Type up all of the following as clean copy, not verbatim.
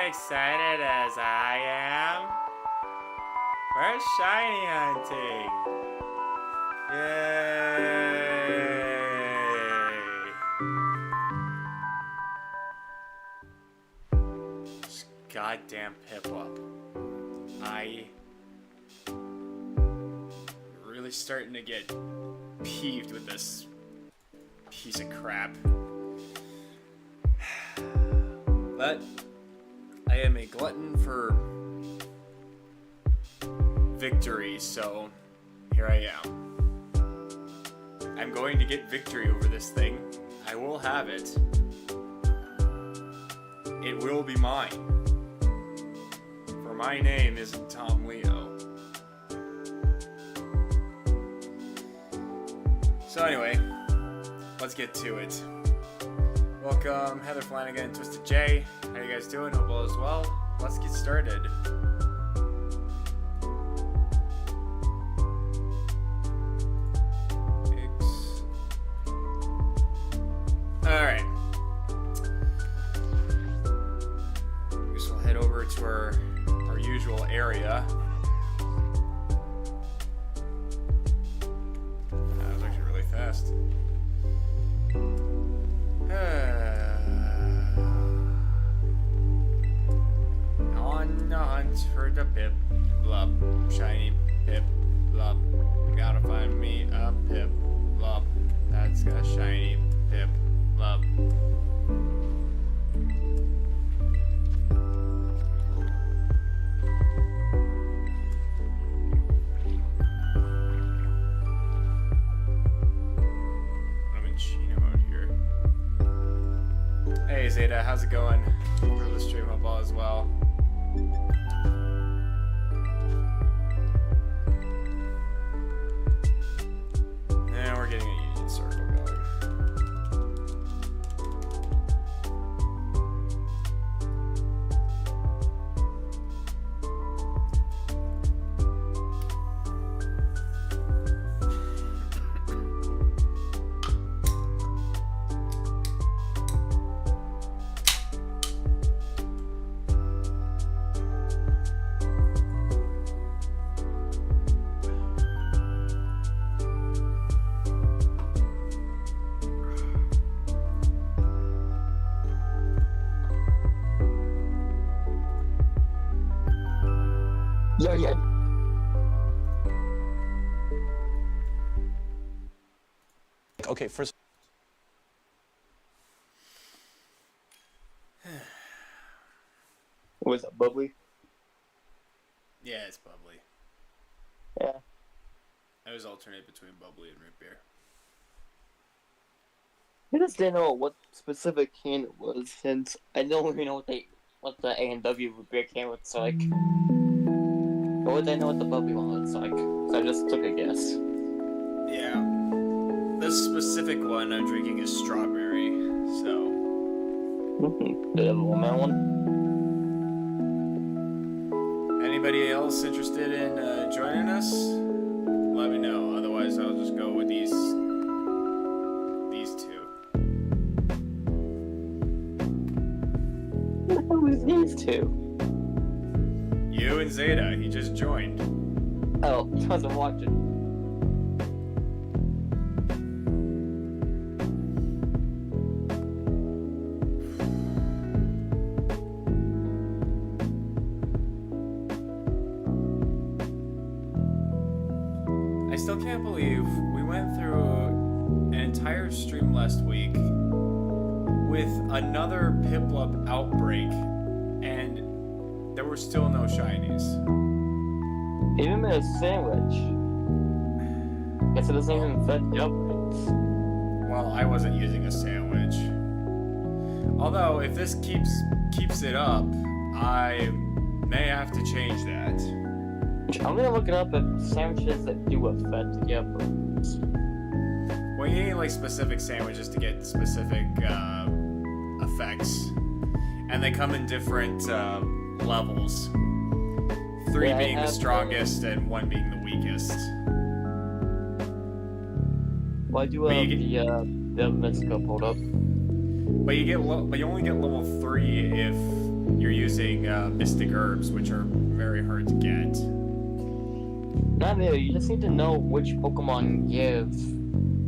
excited as I am? We're shiny hunting! Yay! This goddamn Piplup. Really starting to get peeved with this piece of crap. But I am a glutton for victory, so here I am. I'm going to get victory over this thing. I will have it. It will be mine. For my name isn't Tom Leo. So anyway, let's get to it. Welcome, Heather Flanagan, Twisted J. How you guys doing? Hope all is well. Let's get started. Alright. I guess we'll head over to our usual area. That was actually really fast. On the hunt for the Piplup, shiny Piplup. Gotta find me a Piplup that's got a shiny Piplup. Hey Zeta, how's it going? Hope the stream up all as well. And we're getting a union circle going. Yeah. Okay, first. Was that bubbly? Yeah, it's bubbly. Yeah. I always alternate between bubbly and root beer. I just didn't know what specific can it was, since I don't really know what the A&W root beer can looks like. Or would I know what the bubbly one looks like? So I just took a guess. Yeah. This specific one I'm drinking is strawberry, so. Do you have a lemon one? Anybody else interested in joining us? Let me know. Otherwise, I'll just go with these two. What the hell is these two? You and Zeta. He just joined. Oh, I wasn't watching. I still can't believe we went through an entire stream last week with another Piplup outbreak, and there were still no shinies. Even made a sandwich. Guess it doesn't even fit the outbreaks. Well, I wasn't using a sandwich. Although, if this keeps it up, I may have to change that. I'm gonna look it up at sandwiches that do affect the outbreaks. Well, you need like specific sandwiches to get specific effects, and they come in different levels. 3 being the strongest and 1 being the weakest. Well, I do have the Mexico pulled up. But you only get level 3 if you're using mystic herbs, which are very hard to get. Not really, you just need to know which Pokemon give.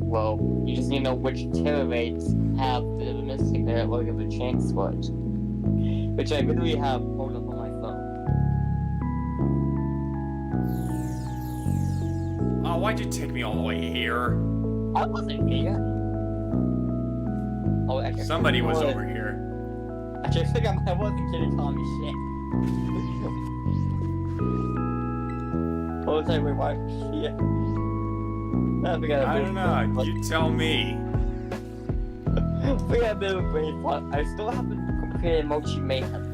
Well, you just need to know which terror rates have the mystic that will give a chance for it. Which I literally have pulled up on my phone. Oh, why'd you take me all the way here? I wasn't here. Oh, actually, Somebody was over here. Actually, I think I wasn't kidding, Tommy. Shit. What was I? Wait, why? Shit. I don't know. You tell me. We got a bit of a brain fart. I still haven't completed Mochi Mayhem.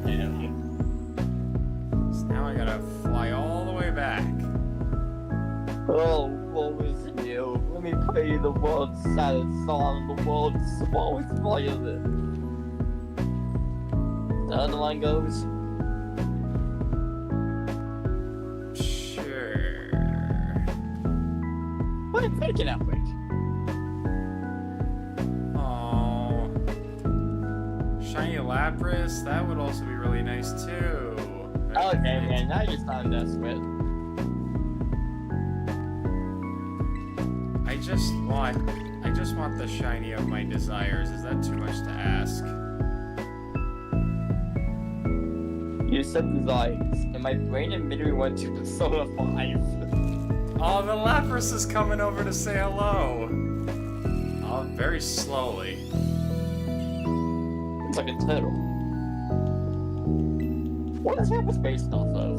So now I gotta fly all the way back. Oh, woe is you. Let me play you the world's saddest song, the world's smallest violin. The other line goes. Sure. What a freaking outbreak. Oh. Shiny Lapras, that would also be really nice too. Okay, man, now you're sounding desperate. I just want the shiny of my desires. Is that too much to ask? You said desires, and my brain immediately went to Persona 5. Oh, the Lapras is coming over to say hello. Oh, very slowly. It's like a turtle. What is Lapras based off of?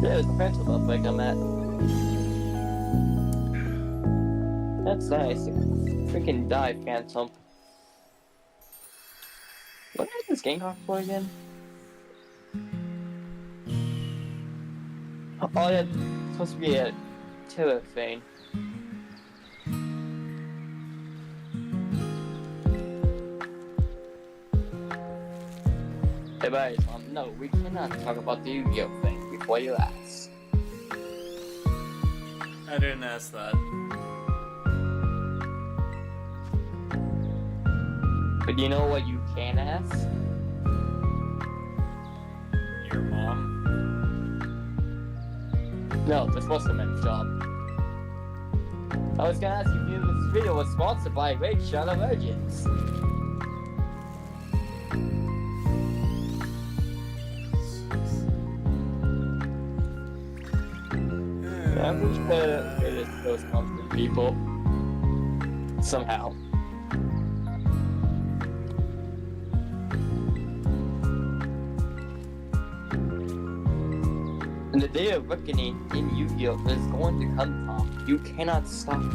Yeah, it's the Phantom Outbreak I'm at. That's nice. Freaking die, Phantom. What is this game called for again? Oh yeah, it's supposed to be a terror thing. Hey guys, no, we cannot talk about the Yu-Gi-Oh thing before you ask. I didn't ask that. But you know what you can ask? Your mom? No, that's supposed to mean job. I was gonna ask if this video was sponsored by Raid Shadow Legends. I'm pretty sure it is those sponsored people. Somehow. And the day of reckoning in Yu-Gi-Oh! Is going to come from. You cannot stop it.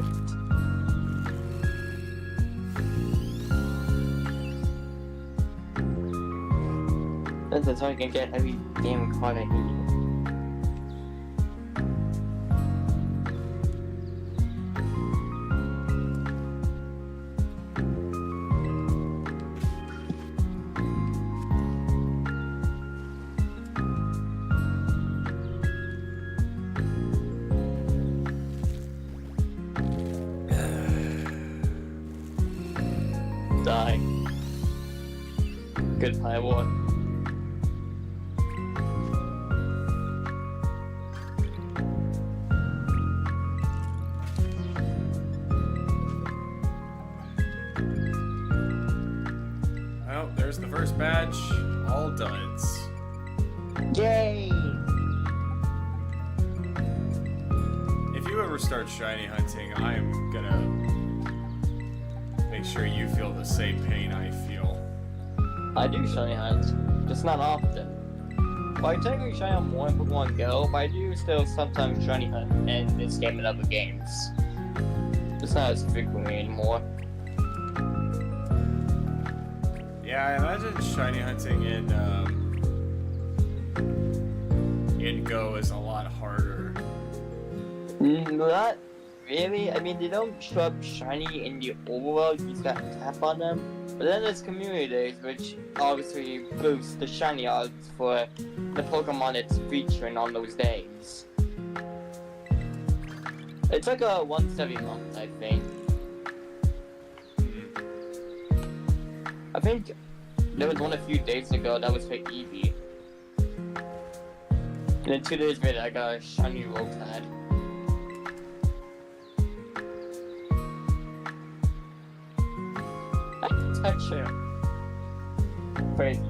That's how I can get every damn card I need. Die. Goodbye, war. Well, there's the first batch. All duds. Yay! If you ever start shiny hunting, I am gonna make sure you feel the same pain I feel. I do shiny hunt, just not often. Well, I technically shiny hunt more in Pokemon Go, but I do still sometimes shiny hunt in this game and other games. Just not as frequently anymore. Yeah, I imagine shiny hunting in Go is a lot harder. Not really. I mean, they don't show up shiny in the overworld, you just gotta tap on them. But then there's community days, which obviously boosts the shiny odds for the Pokemon it's featuring on those days. It's like a once every month, I think. I think there was one a few days ago that was for Eevee. And then 2 days later, I got a shiny Rotad. I can touch him. Crazy.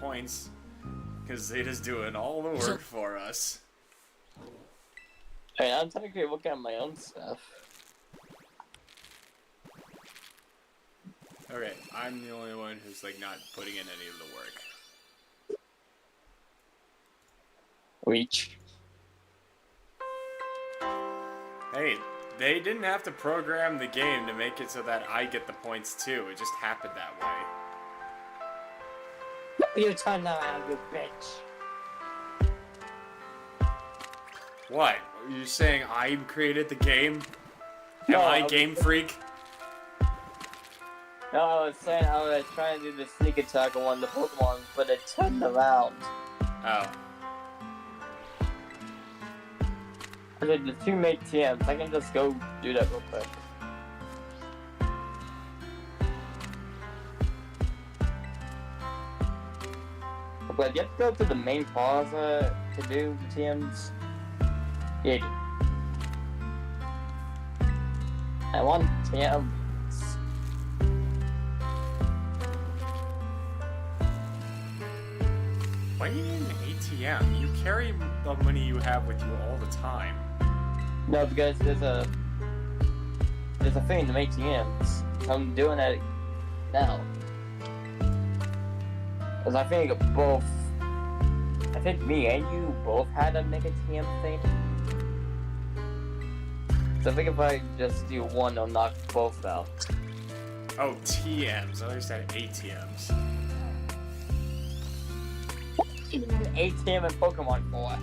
Points because Zeta's doing all the work for us. Hey, I'm technically looking at my own stuff. Okay, I'm the only one who's like not putting in any of the work. Reach. Hey, they didn't have to program the game to make it so that I get the points too. It just happened that way. You turn around, you bitch. What? Are you saying I created the game? Am I Game Freak? No, I was saying I was trying to do the sneak attack on one of the Pokemon, but it turned around. Oh. Okay, the two make TMs. I can just go do that real quick. But you have to go to the main plaza to do the TMs. Yeah, you do. I want TMs. Why do you need an ATM? You carry the money you have with you all the time. No, because there's a thing to make TMs. So I'm doing that now. Because I think me and you both had a make a TM thing. So I think if I just do one, I'll knock both out. Oh, TMs. I thought you said ATMs. ATM and Pokemon for?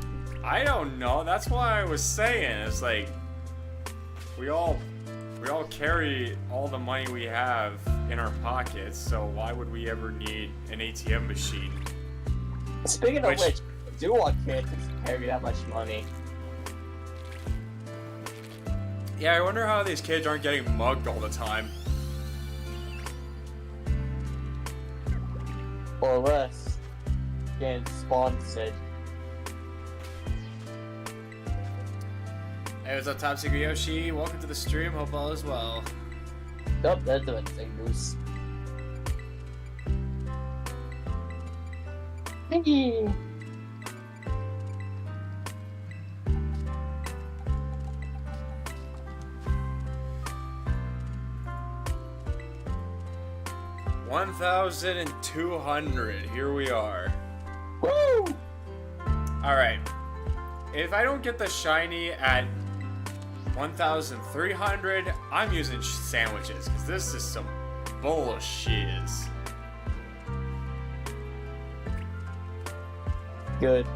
I don't know. That's why I was saying. It's like we all carry all the money we have in our pockets. So why would we ever need an ATM machine? Speaking of which, do our kids carry that much money? Yeah, I wonder how these kids aren't getting mugged all the time. Or less, getting sponsored. Hey, what's up, Top Secret Yoshi? Welcome to the stream. Hope all is well. Nope, that's doing thing, Goose. Thank you. $1,200. Here we are. Woo! Alright. If I don't get the shiny at 1,300, I'm using sandwiches, because this is some bullshit. Good.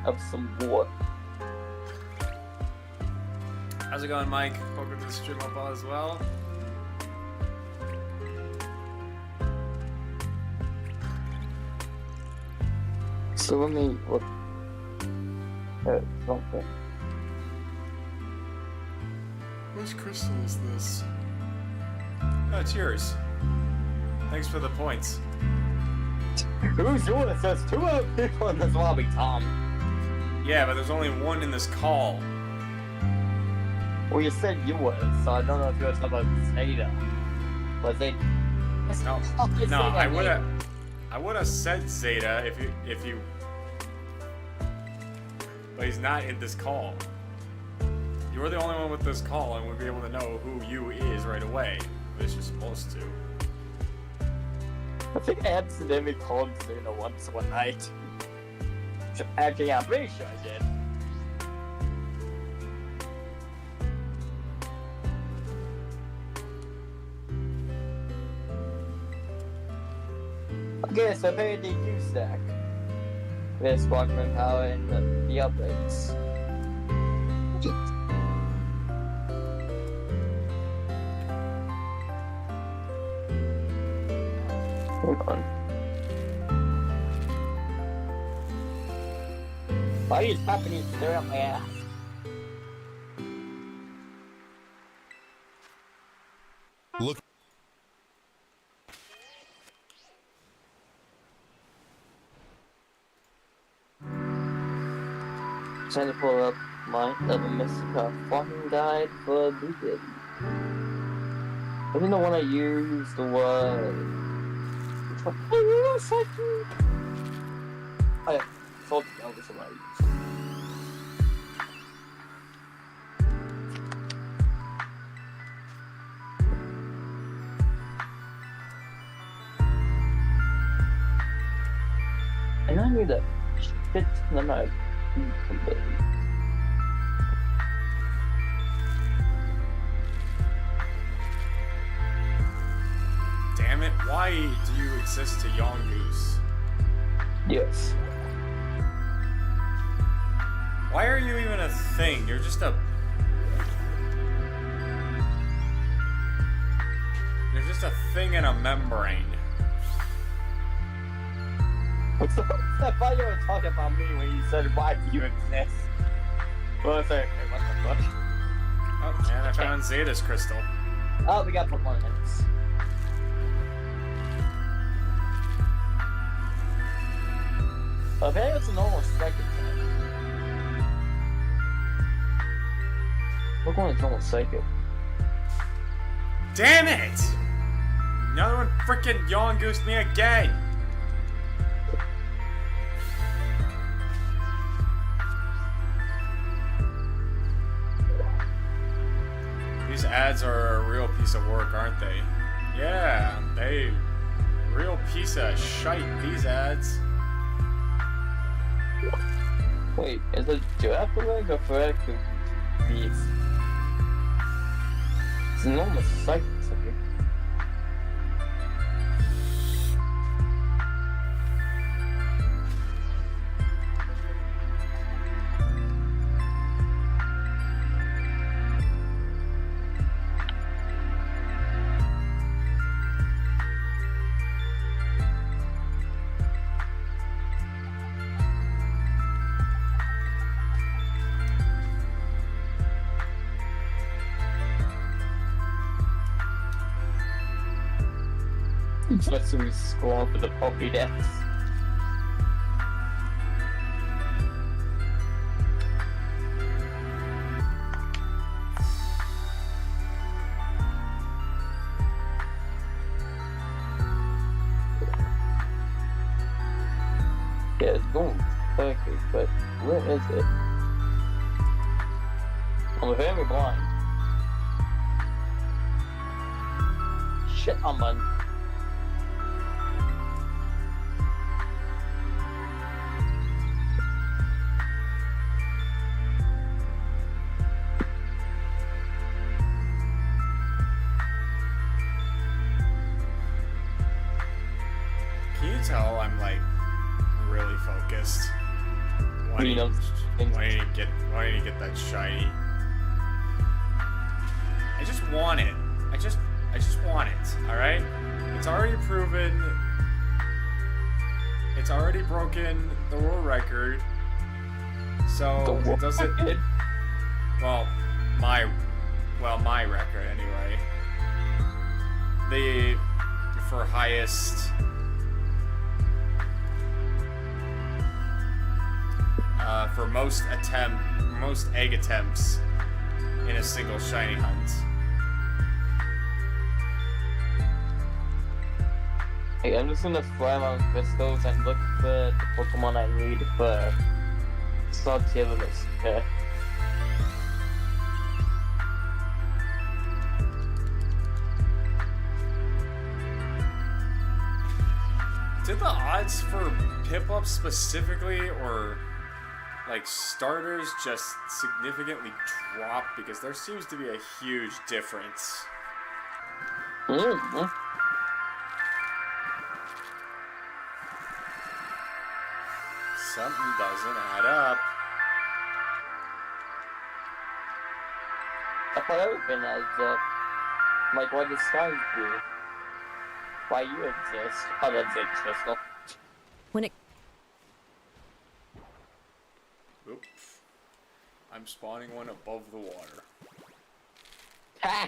Have some more. How's it going, Mike? Welcome to the stream up as well. So let me look at something. Which crystal is this? Oh, it's yours. Thanks for the points. Who's doing this? There's two other people in this lobby, Tom. Yeah, but there's only one in this call. Well, you said you was, so I don't know if you were talking about Zeta. Was it? No, I would have said Zeta if you. But he's not in this call. You're the only one with this call, and we'll be able to know who you is right away. At least you're supposed to. I think I accidentally called Zuna once one night. Actually, I'm pretty sure I did. Okay, so apparently you stack this Pokemon power and the upgrades. Hold on. Why are you tapping it there up my ass? Look. Trying to pull up my Mr. Fucking Guide for Beacon. I think the one I used was. Which one? Oh, yeah, I told you that was the one I used. And I knew that shit ton of completely. Damn it, why do you exist to Yongoose? Yes. Why are you even a thing? You're just a... You're just a thing in a membrane. What's the I thought you were talking about me when you said, why do you exist? Well, I say, okay, what the fuck? Oh, and I found Zeta's crystal. Oh, we got Pokemon hints. Okay, it's a normal psychic type. Pokemon is normal psychic. Damn it! Another one frickin' Yongoosed me again! These ads are a real piece of work, aren't they? Yeah, they... Real piece of shite, these ads. Wait, is it giraffe leg or phonetic beast? It's a normal psychic type. Let's we score for the Pokédex. Yeah, it's going perfect, but where is it? I'm very blind. Shit, I'm on. Tell I'm like really focused. Wanting to get that shiny. I just want it. I just want it. All right. It's already proven. It's already broken the world record. So it doesn't. Well, my record anyway. For highest. For most egg attempts in a single shiny hunt. Hey, I'm just gonna fly my crystals and look for the Pokemon I need for Saltivilus, okay? Did the odds for Piplup specifically, or like starters, just significantly drop? Because there seems to be a huge difference. Mm-hmm. Something doesn't add up. I thought everything adds up. Like, why the sky's blue? Why you exist? Oh, that's it, Crystal. When it Oop. I'm spawning one above the water. Ha!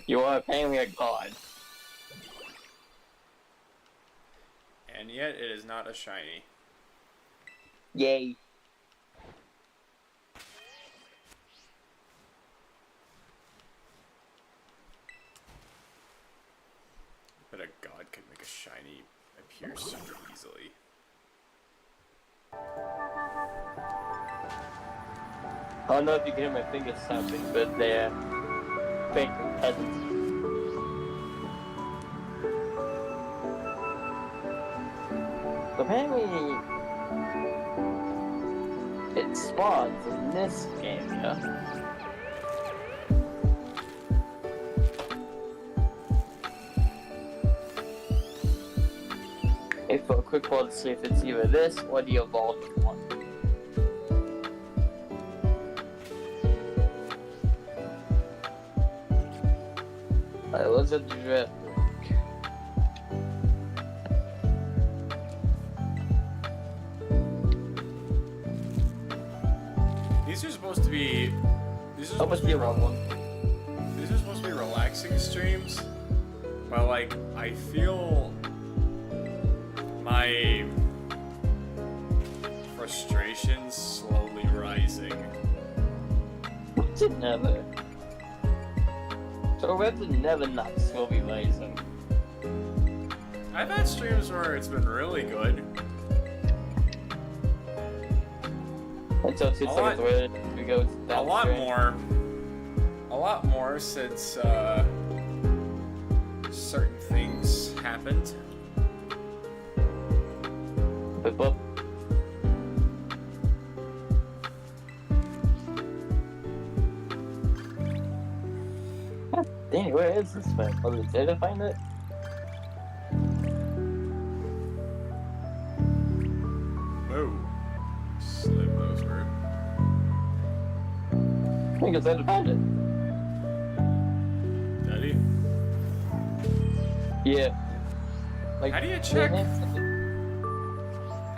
You are apparently a god. And yet it is not a shiny. Yay. But a god could make a shiny appear super easily. I don't know if you can hear my fingers snapping, but they're fake peasants. Apparently, it spawns in this game, yeah? If for a quick one to see if it's either this or the evolved one. Alright, let's do that. These are supposed to be. These are Oh, supposed must to be be a wrong one. These are supposed to be relaxing streams, but like I feel my frustrations slowly rising. What's it never? So Red's never not slowly rising. I've had streams where it's been really good. Until 2 A seconds lot- later, we go to that A lot string. more. A lot more since certain things happened. But dang, where is this thing? Oh, did I find it? Whoa. Slip those were. I think I said I found it. Daddy? Yeah. Like, How do you check? How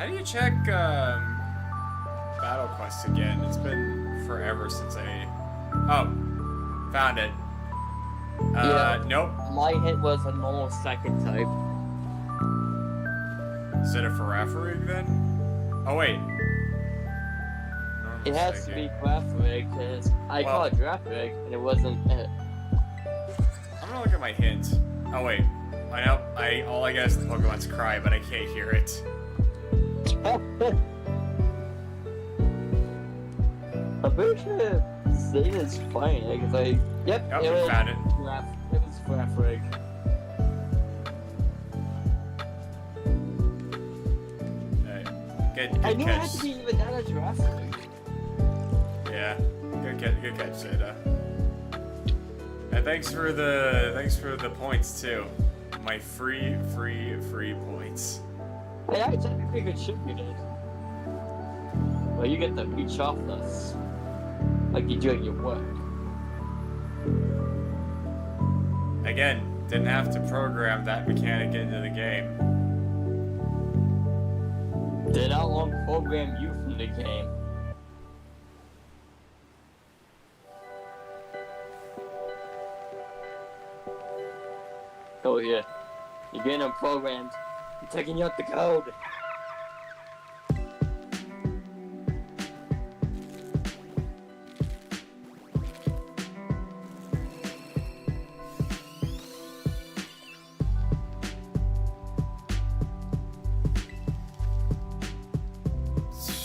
do you check battle quests again? It's been forever since I. Oh, found it. Yeah. Nope. My hit was a normal second type. Is it a Farafrig then? Oh wait. It has to be Graphic, because I Well- called it Graphic, and it wasn't it. I'm gonna look at my hint. Oh wait. I know. All I get is the Pokemon's cry, but I can't hear it. I'm pretty sure Zeta's fine, because I... Yep, Yep, it we was found it. It was Graphic. Good I knew it catch. had to be even that as Graphic. Yeah. Good catch, Zeta. And thanks for the points too. My free points. Hey, I technically contributed. Well, you get to reach off us. Like you're doing your work. Again, didn't have to program that mechanic into the game. Did I long program you from the game? Oh yeah. You're getting them programmed. I'm taking you out the code.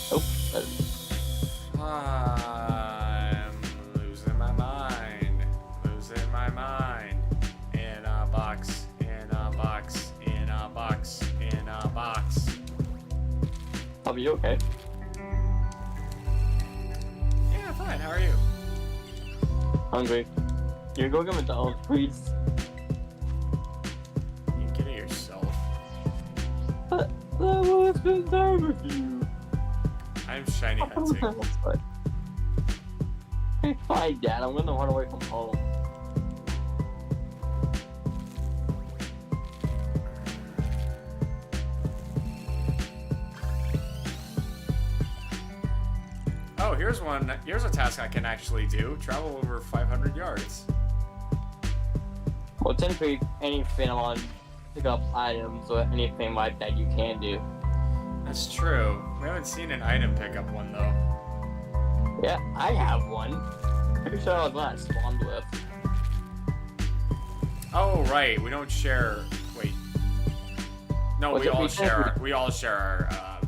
Oh, I'm losing my mind. Losing my mind. In a box, in a box, Are you okay? Yeah, fine. How are you? Hungry. You go get McDonald's, please. You can get it yourself. But I want to spend time with you. I'm shiny hunting. Hey, fine, Dad. I'm gonna run away from home. Oh, here's one. Here's a task I can actually do. Travel over 500 yards. Well, technically, anything on pick up items or anything like that you can do. That's true. We haven't seen an item pickup one though. Yeah, I have one. Pretty sure I was one I spawned with. Oh right, we don't share. Wait. No, Well, we all we share. can- We all share our.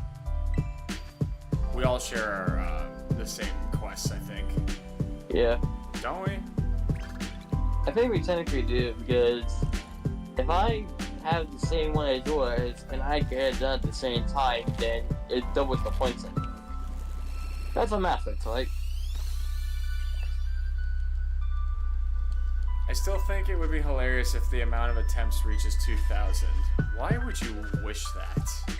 We all share our, the same quests, I think. Yeah. Don't we? I think we technically do, because if I have the same one as yours and I get it done at the same time, then it doubles the points in. That's a math, it's like. I still think it would be hilarious if the amount of attempts reaches 2,000. Why would you wish that?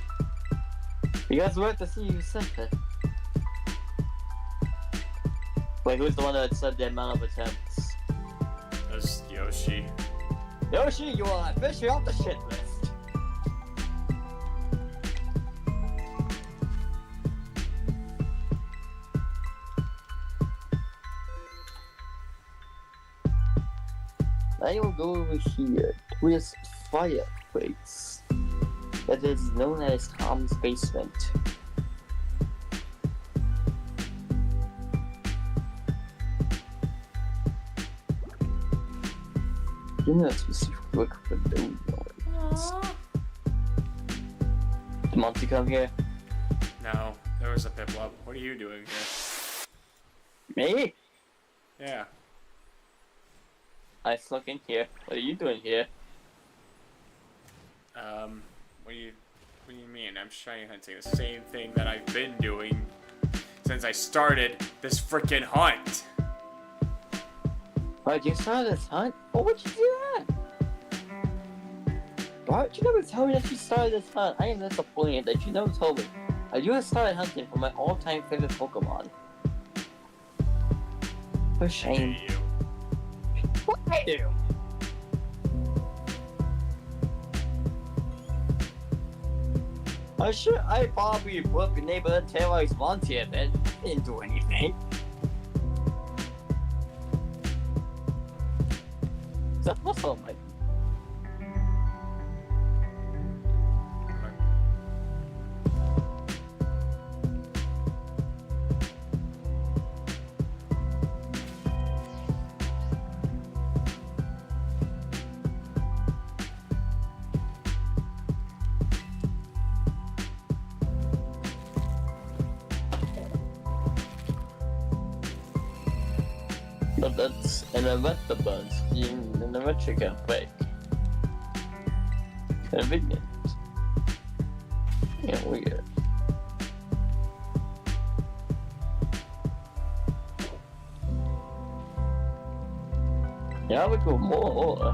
You guys wait to see you said that. Wait, who's the one that said the amount of attempts? That was Yoshi. Yoshi, you are officially off the shit list. Now you will go over here to his fireplace that is known as Tom's basement. Do not specific work for no noise. Did Monty come here? No, there was a Piplup. What are you doing here? Me? Yeah. I snuck in here. What are you doing here? What do you mean? I'm shiny hunting. The same thing that I've been doing since I started this freaking hunt. Wait, you started this hunt? What would you do that? Why would you never tell me that you started this hunt? I am disappointed that you never told me. You have started hunting for my all-time favorite Pokemon. For shame. Hey, you. What I do? I probably would be able to terrorize Monty a bit. I didn't do anything. That's also my. But that's an event in an electrical break. Convenient. Yeah, weird. Yeah, we go more.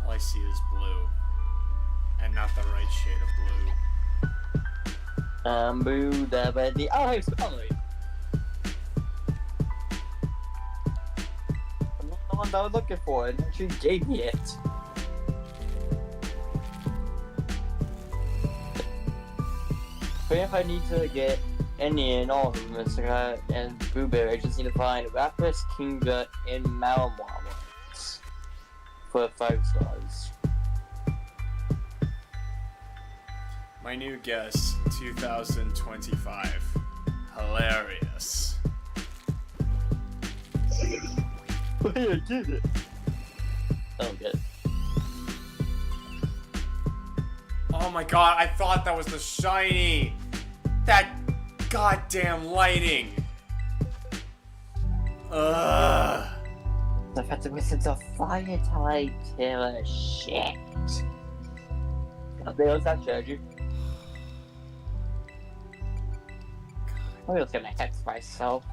All I see is blue. And not the right shade of blue. Boo da ba dee. Oh, hey, Scully! I'm not the one that I was looking for, and you gave me it. But if I need to get any and all of them, and Blueberry, I just need to find Raptors, Kinga, and Mammamia. for 5 stars. My new guess, 2025. Hilarious. I did it. I don't get it. Oh my god, I thought that was the shiny! That goddamn lighting! Ugh. I've had to listen to fire type terror shit. They was that charge you. I was gonna hex myself.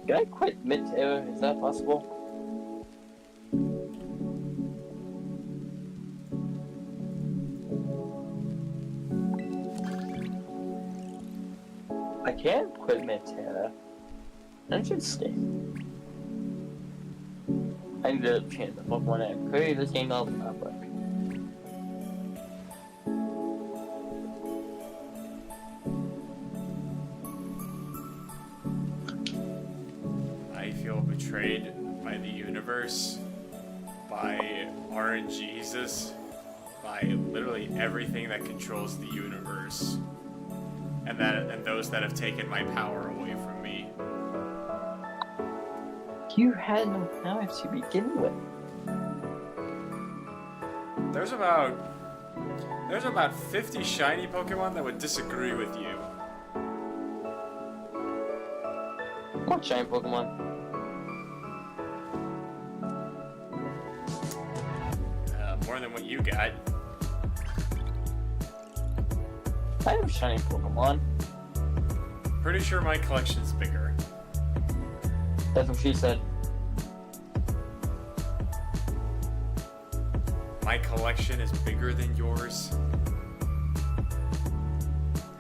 Can I quit mid-terror? Is that possible? I can't quit mid-terror. Interesting. I need to change the Pokemon and create this game out of work. I feel betrayed by the universe, by RNGesus, by literally everything that controls the universe, and those that have taken my power away from me. You had no power to begin with. There's about 50 shiny Pokemon that would disagree with you. What giant Pokemon? More than what you got. I have shiny Pokemon. Pretty sure my collection's bigger. That's what she said. My collection is bigger than yours?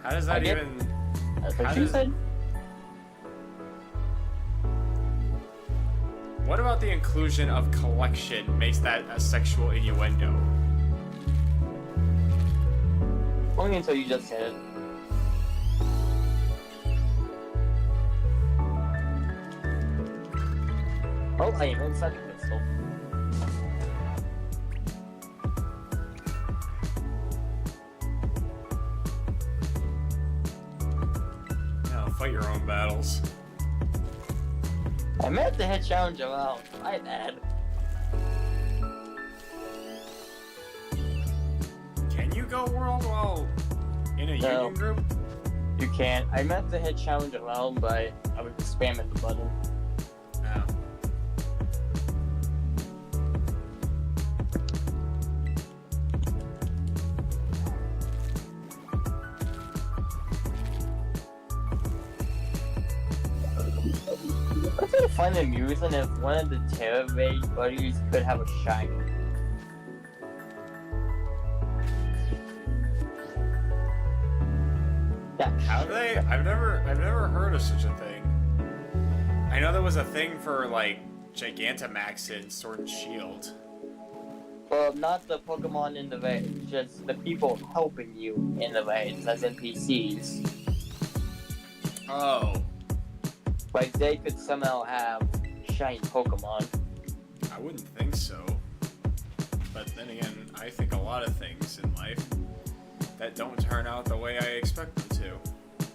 How does that even... That's what How she does- said. What about the inclusion of collection makes that a sexual innuendo? Only until you just said it. Oh, I am inside the crystal. No, fight your own battles. I meant to hit challenge around. My bad. Can you go world while in a No. union group? You can't. I meant to hit challenge around, but I was spamming the button. No. I could find it amusing if one of the Terra Raid buddies could have a shiny. Yeah, Have they? I've never heard of such a thing. I know there was a thing for like Gigantamax in Sword and Shield. well, not the Pokemon in the raid, just the people helping you in the raids as NPCs. Oh, Like they could somehow have shiny Pokemon. I wouldn't think so. But then again, I think a lot of things in life that don't turn out the way I expect them to.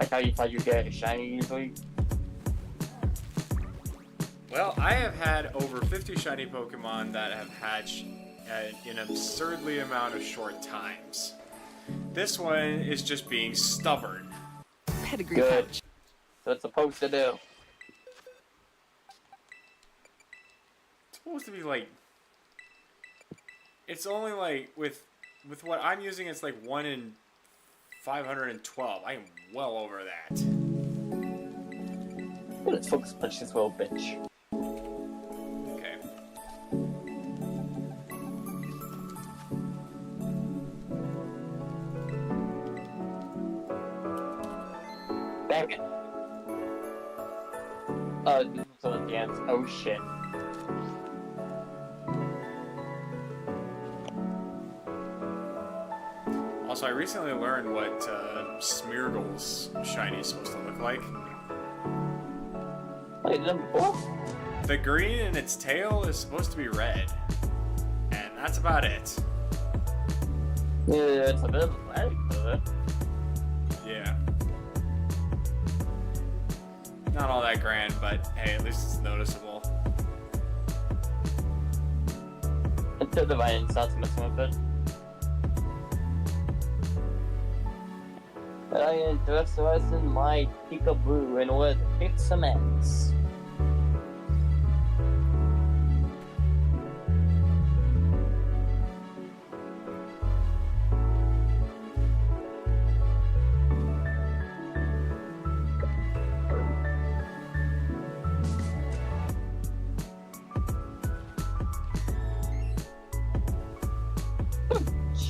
Like how you thought you'd get a shiny usually. Well, I have had over 50 shiny Pokemon that have hatched in absurdly amount of short times. This one is just being stubborn. Pedigree Good. pouch. So it's supposed to do. It's supposed to be like... It's only like, with what I'm using, it's like 1 in 512. I am well over that. Let's focus punch this little bitch. Okay. Damn it. Oh, this is a dance. Oh shit. Also, I recently learned what Smeargle's shiny is supposed to look like. Wait, number 4? The green in its tail is supposed to be red. And that's about it. Yeah, it's a bit of a flag color. Yeah. Not all that grand, but hey, at least it's noticeable. Until the vine starts messing with it. But I am interested in my peekaboo in order to pick some eggs.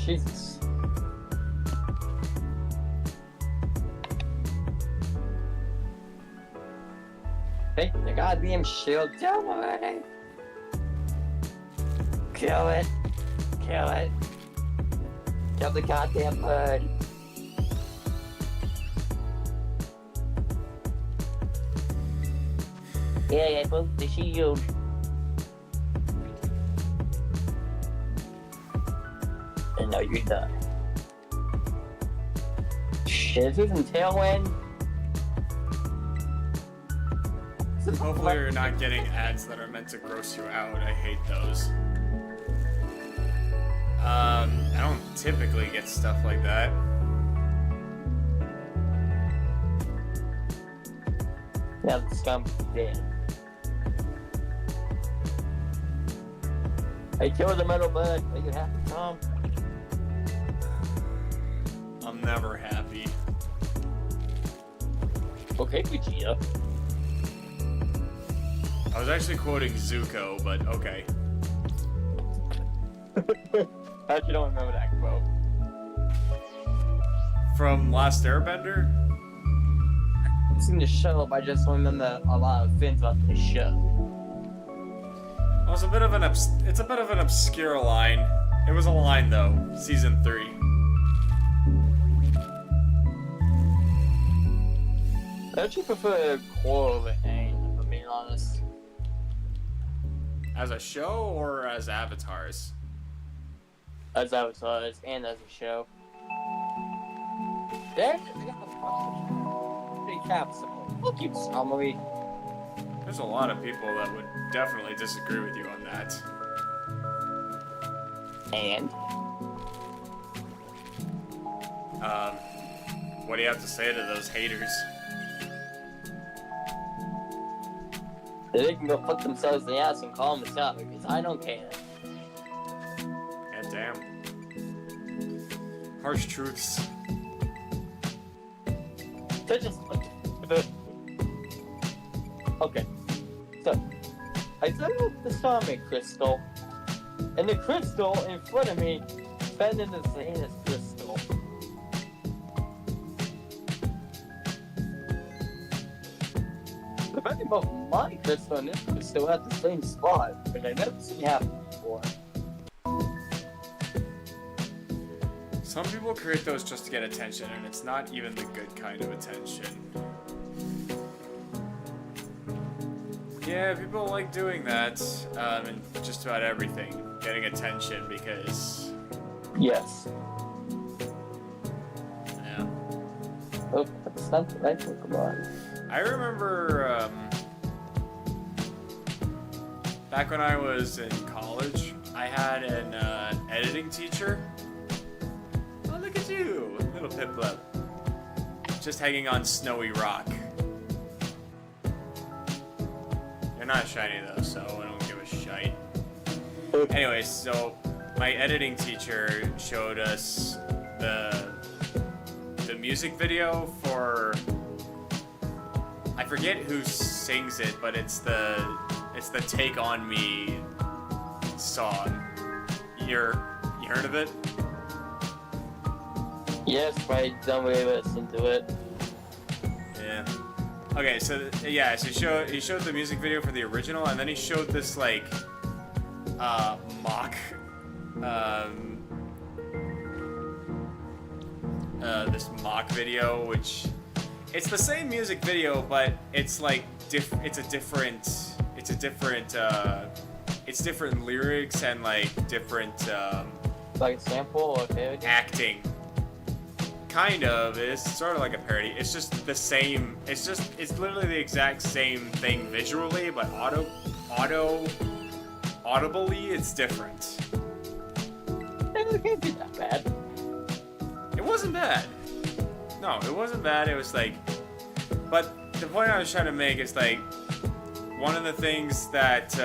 Jesus. Take the goddamn shield down already. Kill it. Kill it. Kill the goddamn bird. Yeah, I broke the shield. And now you're done. Shit, even Tailwind. Hopefully you're not getting ads that are meant to gross you out. I hate those. I don't typically get stuff like that. Now the scum dead. I killed the metal bird. Are you happy, Tom? I'm never happy. Okay, Vegeta. I was actually quoting Zuko, but okay. How'd you don't remember that quote? From Last Airbender? I've seen the show, but I just don't remember a lot of things about the show. Well, it's a bit of an obscure line. It was a line though. Season 3. I actually prefer Core over Aang, if I'm being honest. As a show or as avatars? As avatars and as a show. There, I got a pretty capsule. Fuck you, Summary. There's a lot of people that would definitely disagree with you on that. And? What do you have to say to those haters? They can go fuck themselves in the ass and call them a stop because I don't care. God damn. Harsh truths. They're just okay. So I took out the Sonic crystal, and the crystal in front of me fed into the Zanus crystal. The fact that both my crystal and this crystal at the same spot, which I never seen happen before. Some people create those just to get attention, and it's not even the good kind of attention. Yeah, people like doing that, and just about everything. Getting attention because... Yes. Yeah. Oh, that's not the right Pokemon. I remember, back when I was in college, I had an editing teacher. Oh, look at you, little Piplup. Just hanging on Snowy Rock. They're not shiny though, so I don't give a shite. Anyways, so my editing teacher showed us the music video for... I forget who sings it, but it's the Take On Me song. You heard of it? Yes, but I don't really listen to it. Yeah. Okay, so yeah, so he showed the music video for the original, and then he showed this like mock this mock video, which it's the same music video, but it's like it's different lyrics and like different Like a sample or parody? acting. Kind of. It's sort of like a parody. It's just the same. It's literally the exact same thing visually, but audibly, it's different. It can't be that bad. It wasn't bad. No, it wasn't bad. It was like, but the point I was trying to make is like, one of the things that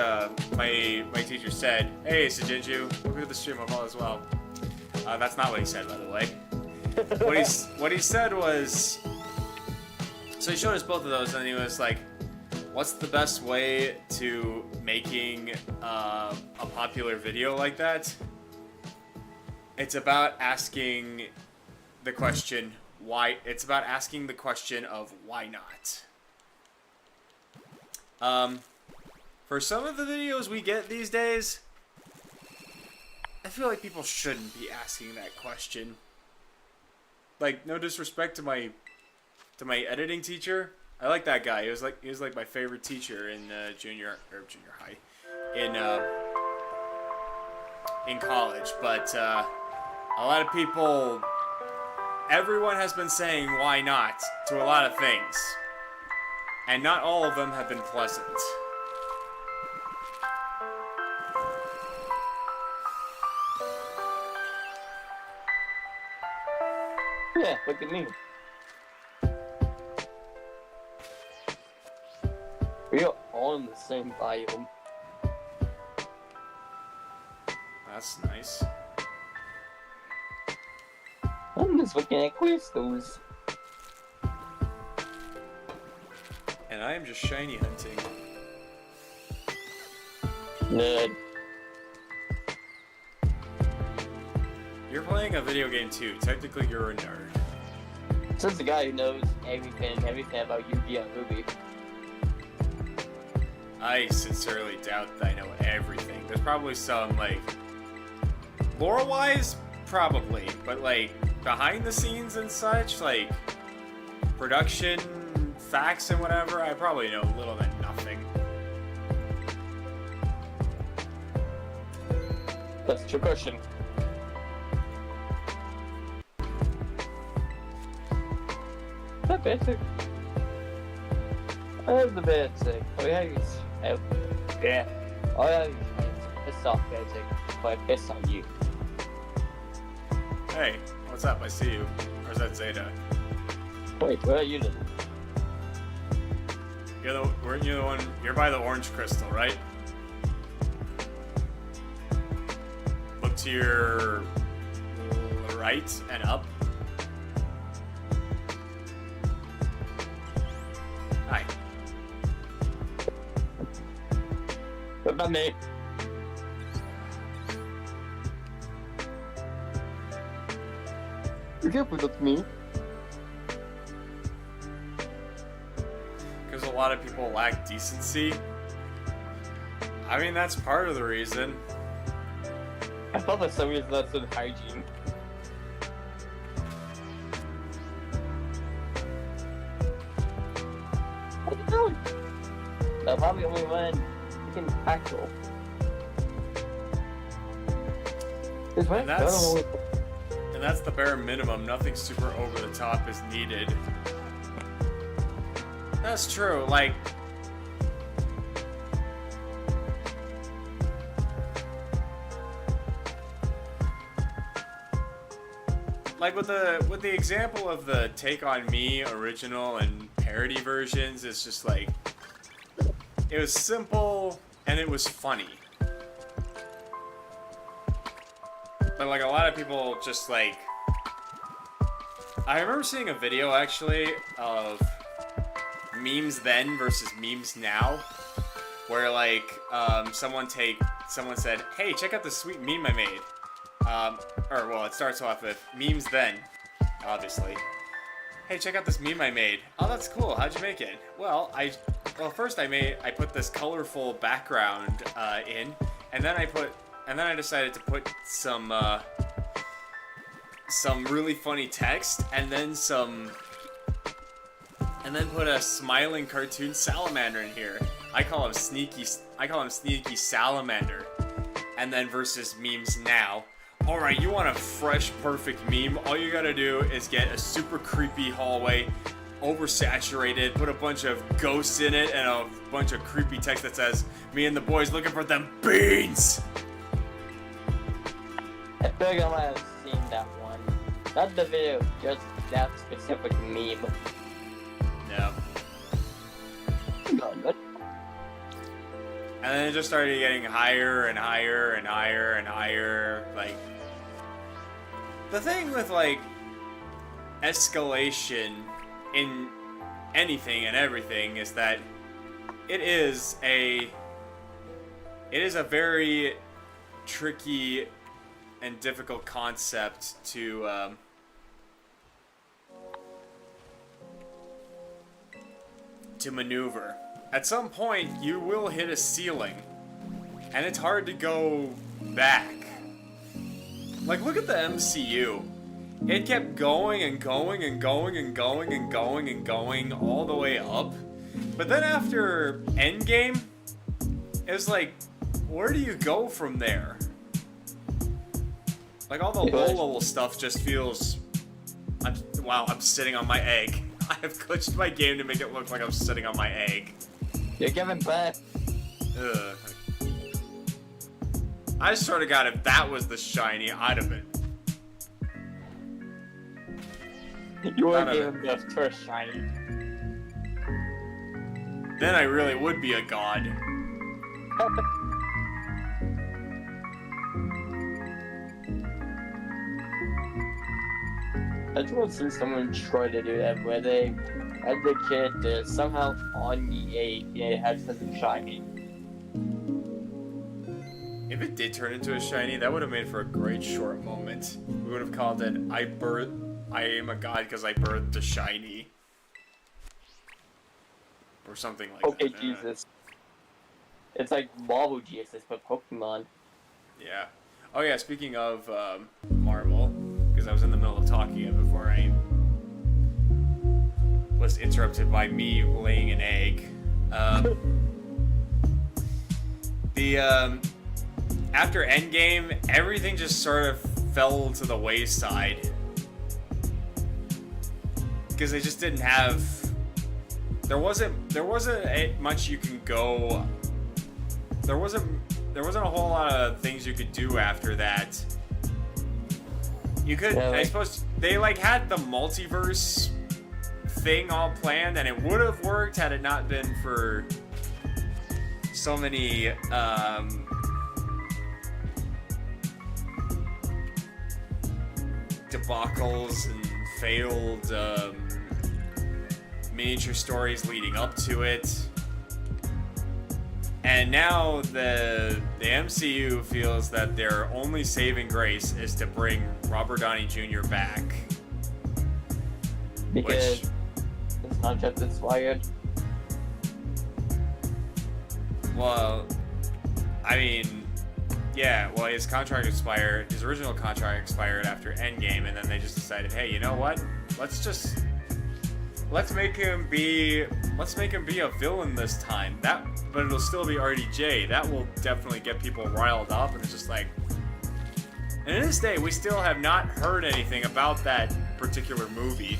my teacher said, "Hey, Sejinju, welcome to the stream of all as well." That's not what he said, by the way. What he said was, so he showed us both of those, and he was like, "What's the best way to making a popular video like that?" It's about asking the question why. It's about asking the question of why not. For some of the videos we get these days, I feel like people shouldn't be asking that question. Like, no disrespect to my editing teacher. I like that guy. He was like my favorite teacher in junior high, in college. But a lot of people, everyone has been saying why not to a lot of things, and not all of them have been pleasant. Yeah, look at me. We are all in the same biome. That's nice. I'm just looking at crystals. And I am just shiny hunting. Nerd. You're playing a video game too. Technically, you're a nerd. Says the guy who knows everything about Yu-Gi-Oh! Ruby. I sincerely doubt that I know everything. There's probably some, like, lore-wise, probably, but, like, behind the scenes and such, like, production, facts and whatever, I probably know little than nothing. That's a true question. Is that basic? I have the basic. Oh yeah, yeah. Oh yeah, piss off basic. But I piss on you. Hey, what's up? I see you. Or is that Zeta? Wait, where are you then? Weren't you the one? You're by the orange crystal, right? Look to your right and up. Hi. What about me? You can't put up to me. Because a lot of people lack decency. I mean, that's part of the reason. I thought for some reason that's in hygiene. What are you doing? They'll probably only run freaking actual. And that's the bare minimum. Nothing super over the top is needed. That's true. Like, with the example of the Take On Me original and parody versions, it's just like, it was simple and it was funny. But like a lot of people just like, I remember seeing a video actually of memes then versus memes now, where like someone said, "Hey, check out this sweet meme I made." Or well, it starts off with memes then, obviously. Hey, check out this meme I made. Oh, that's cool. How'd you make it? Well, first I put this colorful background in, and then I decided to put some some really funny text, and then put a smiling cartoon salamander in here. I call him Sneaky Salamander. And then versus memes now. Alright, you want a fresh, perfect meme? All you gotta do is get a super creepy hallway, oversaturated, put a bunch of ghosts in it, and a bunch of creepy text that says, "Me and the boys looking for them beans!" I feel like I might have seen that one. Not the video, just that specific meme. Yeah. Good. And then it just started getting higher and higher and higher and higher. Like, the thing with, like, escalation in anything and everything is that it is a very tricky and difficult concept to maneuver. At some point, you will hit a ceiling, and it's hard to go back. Like, look at the MCU. It kept going and going and going and going and going and going all the way up. But then after Endgame, it was like, where do you go from there? Like, all the low-level stuff just feels... Wow, I'm sitting on my egg. I have glitched my game to make it look like I'm sitting on my egg. You're giving back. Ugh. I swear to God, if that was the shiny, I'd have been. You were giving the first shiny. Then I really would be a god. I just want to see someone try to do that, where they had the kid to somehow on the egg and it had something shiny. If it did turn into a shiny, that would have made for a great short moment. We would have called it, I am a god because I birthed a shiny. Or something like that. Okay, Jesus. It's like Marvel Jesus, but Pokemon. Yeah. Oh yeah, speaking of Marvel, because I was in the middle of talking it before I was interrupted by me laying an egg. After Endgame, everything just sort of fell to the wayside. Because they just didn't have... There wasn't much you can go... There wasn't a whole lot of things you could do after that. You could... Yeah, I suppose they, like, had the multiverse thing all planned, and it would have worked had it not been for so many, debacles and failed miniature stories leading up to it. And now the MCU feels that their only saving grace is to bring Robert Downey Jr. back. Because his contract expired. Well, I mean, yeah, well, his contract expired, his original contract expired after Endgame, and then they just decided, hey, you know what? Let's make him be a villain this time. But it'll still be RDJ. That will definitely get people riled up, and it's just like... And to this day, we still have not heard anything about that particular movie.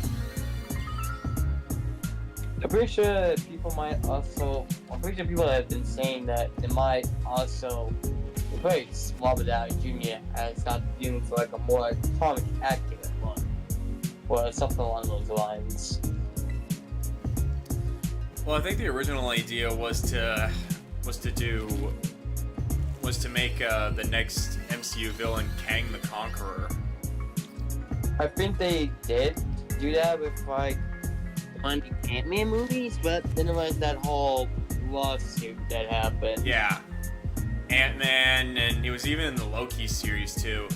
I'm pretty sure people have been saying that it might also replace Robert Downey Jr. as not doing for like a more comic accurate one. Or something along those lines. Well, I think the original idea was to make the next MCU villain Kang the Conqueror. I think they did do that with like one of the Ant-Man movies, but then there was that whole lawsuit that happened. Yeah, Ant-Man, and he was even in the Loki series too.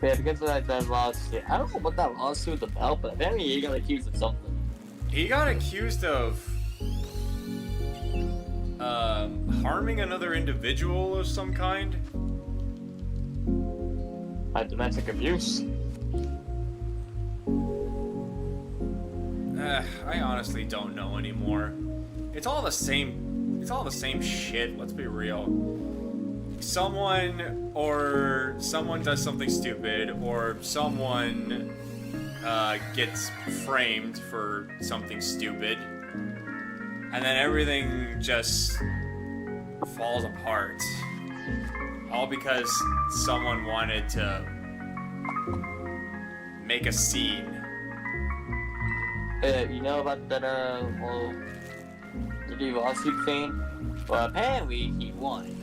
Yeah, because of that lawsuit. I don't know what that lawsuit was about, but apparently he got accused of something. He got accused of harming another individual of some kind. domestic abuse. I honestly don't know anymore. It's all the same. It's all the same shit. Let's be real. Someone does something stupid, or someone gets framed for something stupid, and then everything just falls apart. All because someone wanted to make a scene. You know about that, whole Diddy lawsuit thing? Well, apparently he won.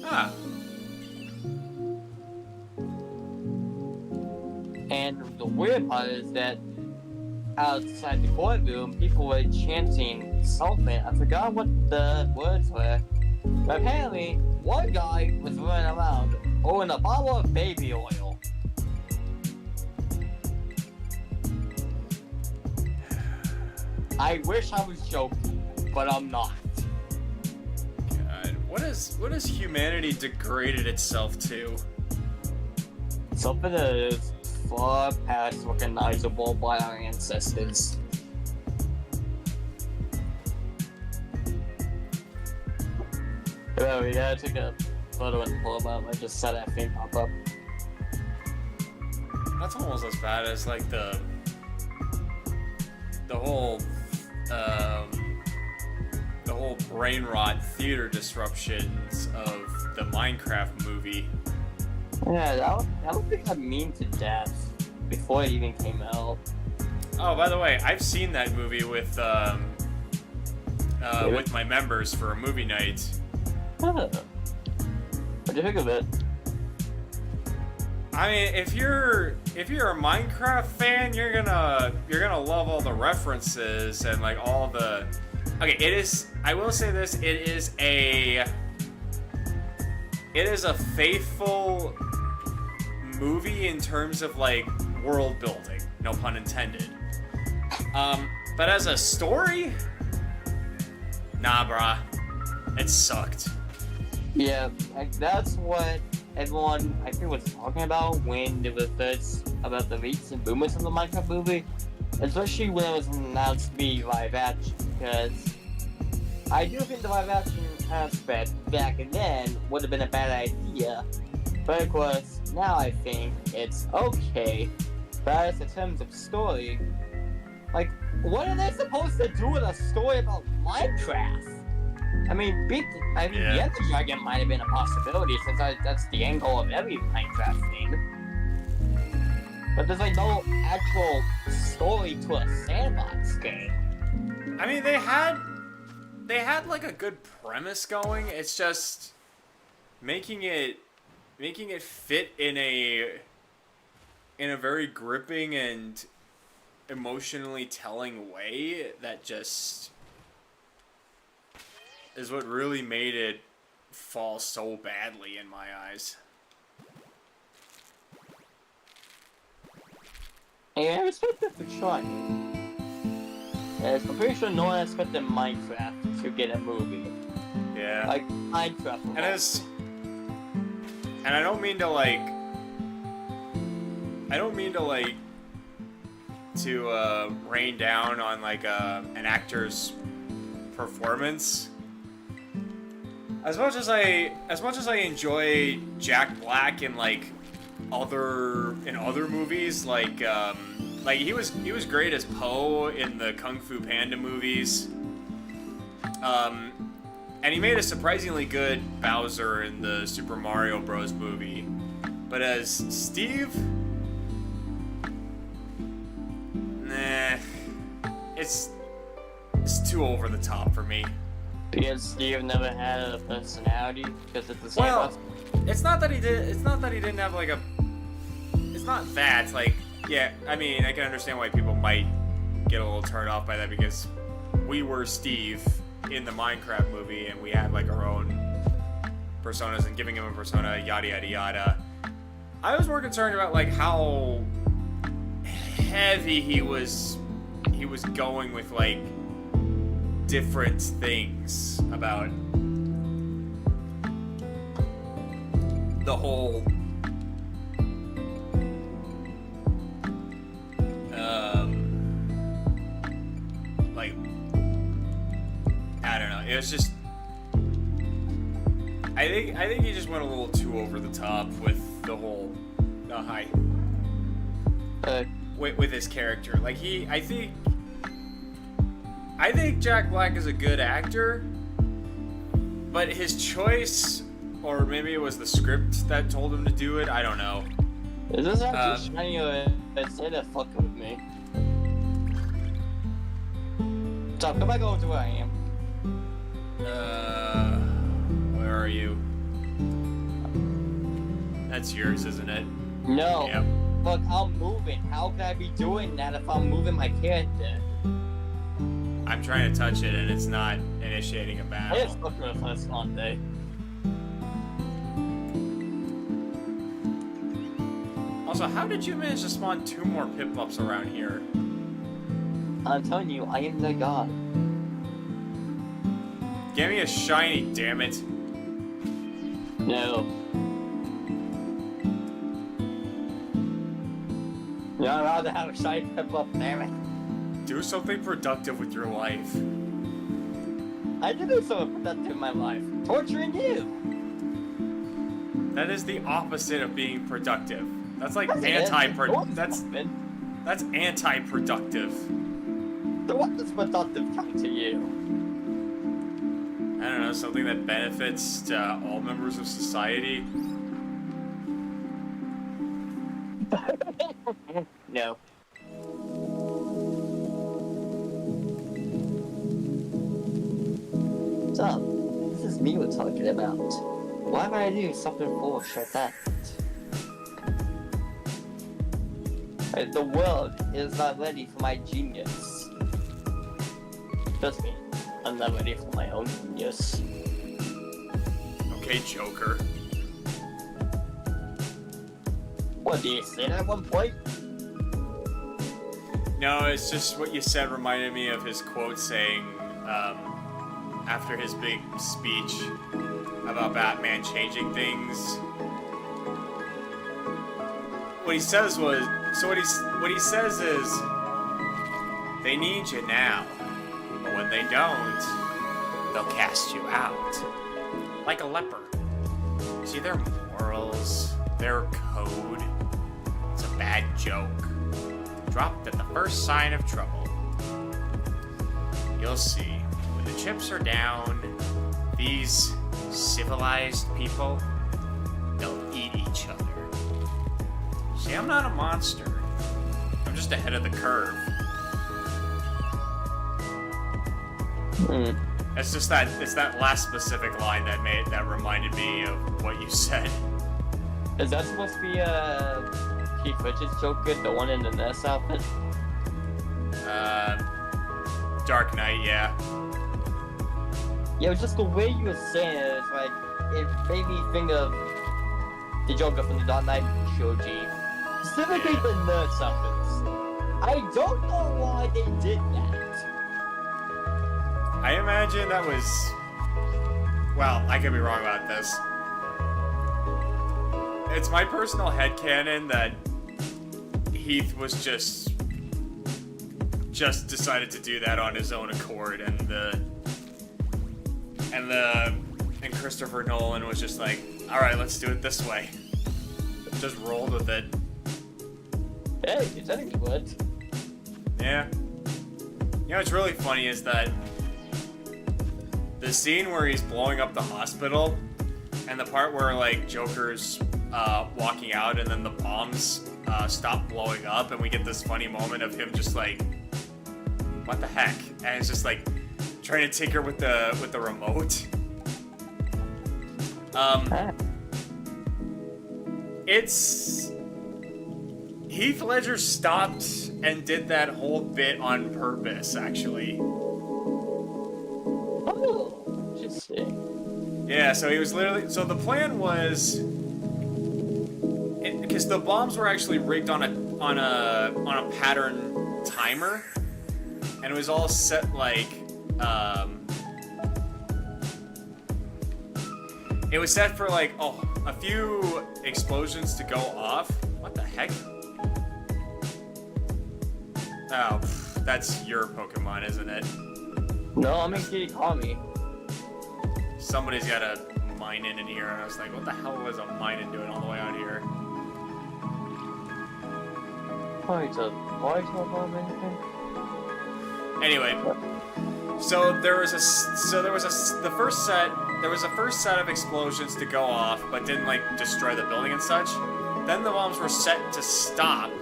Ah. And the weird part is that outside the courtroom, people were chanting something. I forgot what the words were. But apparently, one guy was running around holding a bottle of baby oil. I wish I was joking, but I'm not. God, what has humanity degraded itself to? Something that is far past recognizable by our ancestors. Oh, we gotta take a photo and pull them up. I just saw that thing pop up. That's almost as bad as like the whole brain rot theater disruptions of the Minecraft movie. Yeah, that would got mean to death before it even came out. Oh, by the way, I've seen that movie with my members for a movie night. Huh. What'd you think of it? I mean, if you're a Minecraft fan, you're gonna love all the references and like all the. Okay, it is. I will say this: it is a faithful movie in terms of like world building. No pun intended. But as a story, nah, brah, it sucked. Yeah, that's what everyone, I think, was talking about when there was first about the leaks and rumors of the Minecraft movie, especially when it was announced to be live action, because I do think the live action aspect back then would have been a bad idea, but of course, now I think it's okay. But as in terms of story, like, what are they supposed to do with a story about Minecraft? I mean, the Ender Dragon might have been a possibility since that's the end goal of every Minecraft thing. But there's like no actual story to a sandbox game. I mean, they had like a good premise going. It's just making it fit in a very gripping and emotionally telling way that just is what really made it fall so badly in my eyes. And I respect that for trying. As I'm pretty sure no one expected Minecraft to get a movie. Yeah. Like, Minecraft. And I don't mean to rain down on like an actor's performance. As much as I enjoy Jack Black in like other movies, like he was great as Poe in the Kung Fu Panda movies. And he made a surprisingly good Bowser in the Super Mario Bros. Movie. But as Steve, nah, it's too over the top for me. Because Steve never had a personality, because it's the same. Well, it's not that he didn't have like a. It's not that, like, yeah. I mean, I can understand why people might get a little turned off by that because we were Steve in the Minecraft movie and we had like our own personas and giving him a persona, yada yada yada. I was more concerned about like how heavy he was going with like different things about the whole It was just. I think he just went a little too over the top with the whole. Hi. With his character, like I think Jack Black is a good actor, but his choice, or maybe it was the script that told him to do it. I don't know. Is this actually shiny or instead of fucking with me? So come back over to where I am. Where are you? That's yours, isn't it? No. Yep. Look, I'm moving. How can I be doing that if I'm moving my character? I'm trying to touch it and it's not initiating a I battle. just looked at the first one day. Also, how did you manage to spawn 2 more Piplups around here? I'm telling you, I am the god. Give me a shiny, damn it. No. You're not allowed to have a shiny Piplup, damn it. Do something productive with your life. I did do something productive in my life. Torturing you. That is the opposite of being productive. That's like That's anti-productive. That's anti-productive. So what does productive come to you? I don't know, something that benefits all members of society. No. So, this is me we're talking about. Why would I do something foolish like that? The world is not ready for my genius. Trust me, I'm not ready for my own genius. Okay, Joker. What, do you say that at one point? No, it's just what you said reminded me of his quote saying, after his big speech about Batman changing things. What he says was, so what he says is, they need you now, but when they don't, they'll cast you out. Like a leper. See, their morals, their code, it's a bad joke. Dropped at the first sign of trouble. You'll see, when the chips are down, these civilized people, they'll eat each other. See, I'm not a monster. I'm just ahead of the curve. It's just it's that last specific line that reminded me of what you said. Is that supposed to be Keith Richards Joker, the one in the nurse outfit? Dark Knight, yeah. Yeah, just the way you were saying it, it's like, it made me think of the Joker from the Dark Knight trilogy. Specifically the nurse outfits. I don't know why they did that. I imagine that was... Well, I could be wrong about this. It's my personal headcanon that Heath was just decided to do that on his own accord, and Christopher Nolan was just like, all right, let's do it this way. Just rolled with it. Hey, you said he would. Yeah. You know what's really funny is that the scene where he's blowing up the hospital, and the part where like Joker's walking out, and then the bombs stop blowing up, and we get this funny moment of him just like, what the heck? And it's just like trying to tinker with the remote. It's Heath Ledger stopped and did that whole bit on purpose, actually. Oh, interesting. Yeah, so he was literally... So the plan was... Because the bombs were actually rigged on a pattern timer. And it was all set like... It was set for like, a few explosions to go off. What the heck? Oh, that's your Pokemon, isn't it? No, I'm in Kitty Kami. somebody's got a mine in here, and I was like, what the hell is a mine doing all the way out here? Why bomb anything? Anyway, there was a first set of explosions to go off, but didn't like destroy the building and such. Then the bombs were set to stop,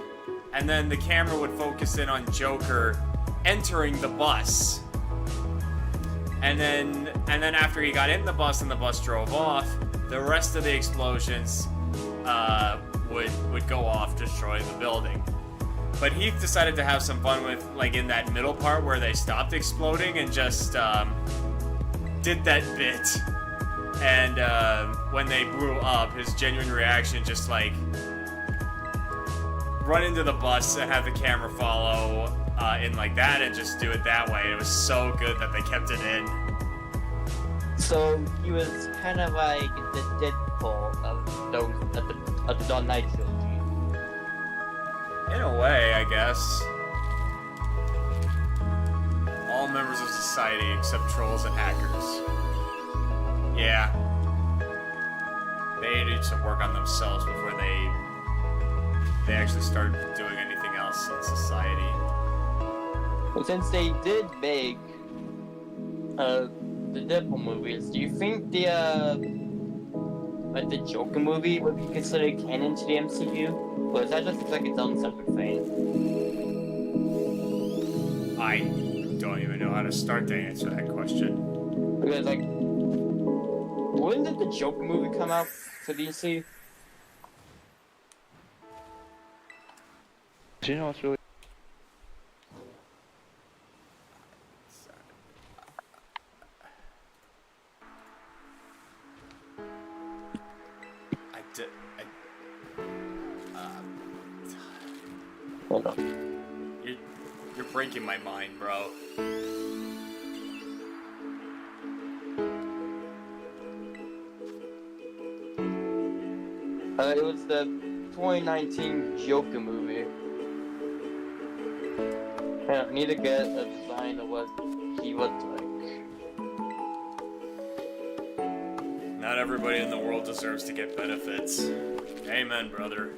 and then the camera would focus in on Joker entering the bus. And then after he got in the bus and the bus drove off, the rest of the explosions would go off, destroy the building. But Heath decided to have some fun with, like, in that middle part where they stopped exploding and just did that bit. And when they blew up, his genuine reaction just, like, run into the bus and have the camera follow in like that and just do it that way. It was so good that they kept it in. So he was kind of like the Deadpool of the Dark Knight trilogy. In a way, I guess. All members of society except trolls and hackers. Yeah. They need to work on themselves before they actually start doing anything else in society. Well, since they did make the Deadpool movies, do you think the Joker movie would be considered canon to the MCU? Or is that just like its own separate thing? I don't even know how to start to answer that question. Because, like, when did the Joker movie come out for DC? Do you know what's really... Hold on. You're breaking my mind, bro. It was the 2019 Joker movie. I need to get a design of what he looked like. Not everybody in the world deserves to get benefits. Amen, brother.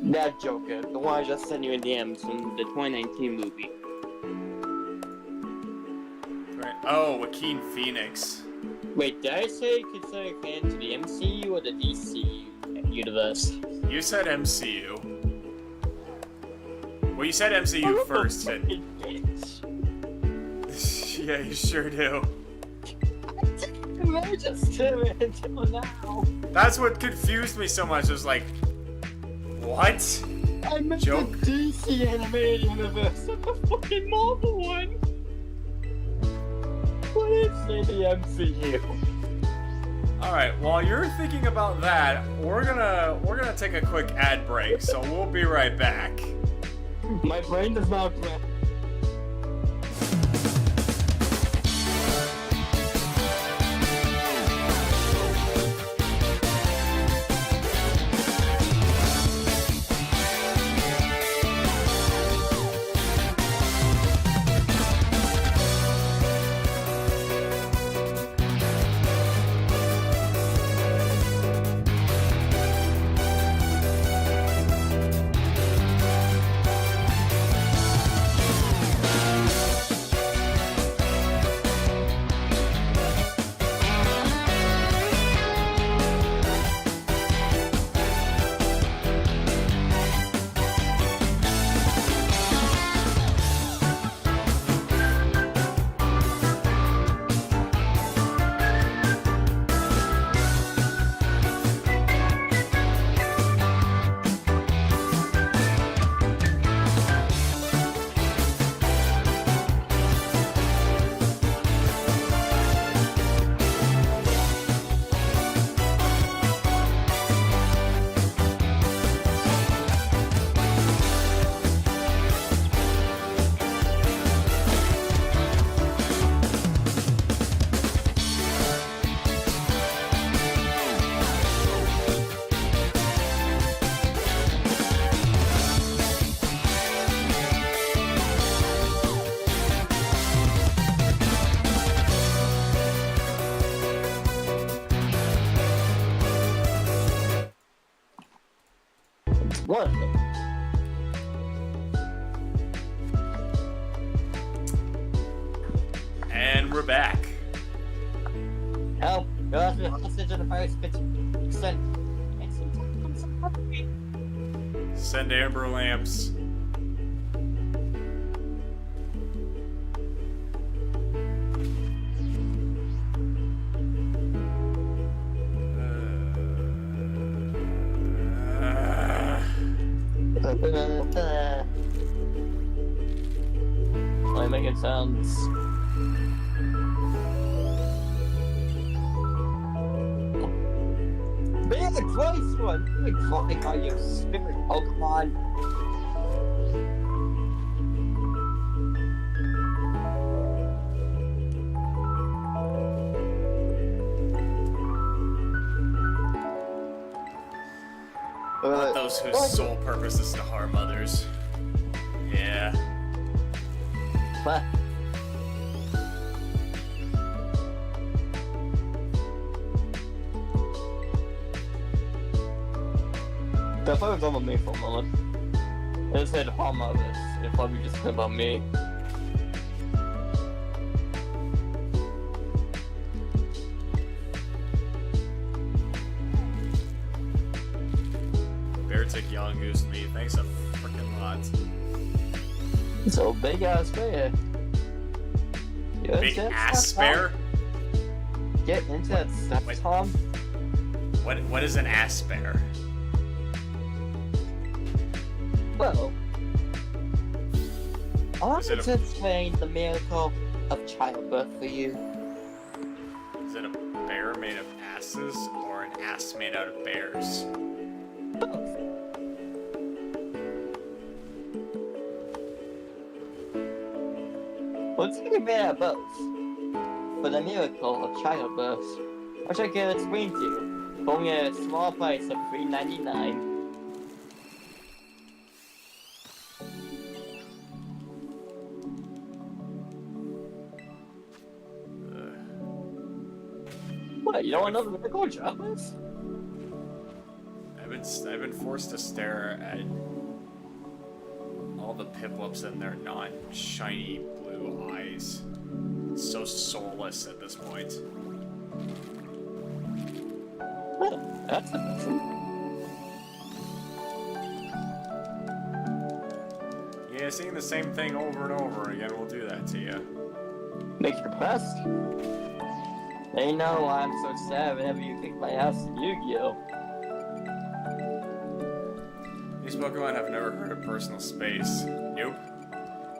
That Joker, the one I just sent you in DMs from the 2019 movie. Right. Oh, Joaquin Phoenix. Wait, did I say consider canon to the MCU or the DC universe? You said MCU. Well, you said MCU first. Yeah, you sure do. I just did it until now. That's what confused me so much. It was like, what? I meant Joke? the DC animated universe, not the fucking Marvel one. What is in the MCU? All right. While you're thinking about that, we're gonna take a quick ad break. So we'll be right back. My brain does not work. What? And we're back. Help! You're hostage in the fire spit. Send amber lamps. I make it sounds. Big voice one! Big voice, are you spirit Pokemon? Those whose sole purpose is to harm others. Yeah. What? That probably was about me for a moment. I just said harm others. It probably just been about me. Beartick Young goosed me. Thanks a freaking lot. So big ass bear. Get Big into that ass stuff, Tom. bear? Get into that stuff, Wait. Tom. What is an ass bear? Well, I want Is it to explain the miracle of childbirth for you. Is it a bear made of asses or an ass made out of bears? Both. Well, it's gonna be made out of both. For the miracle of childbirth, which I can explain to you, for only a small price of $3.99. What, you don't want to know the miracle of childbirth? I've been forced to stare at all the Piplups and their non-shiny blue eyes. It's so soulless at this point. Well, that's amazing. Yeah, seeing the same thing over and over again will do that to you. Make you depressed? They know why I'm so sad whenever you kick my ass in Yu-Gi-Oh! These Pokemon have never heard of personal space. Nope.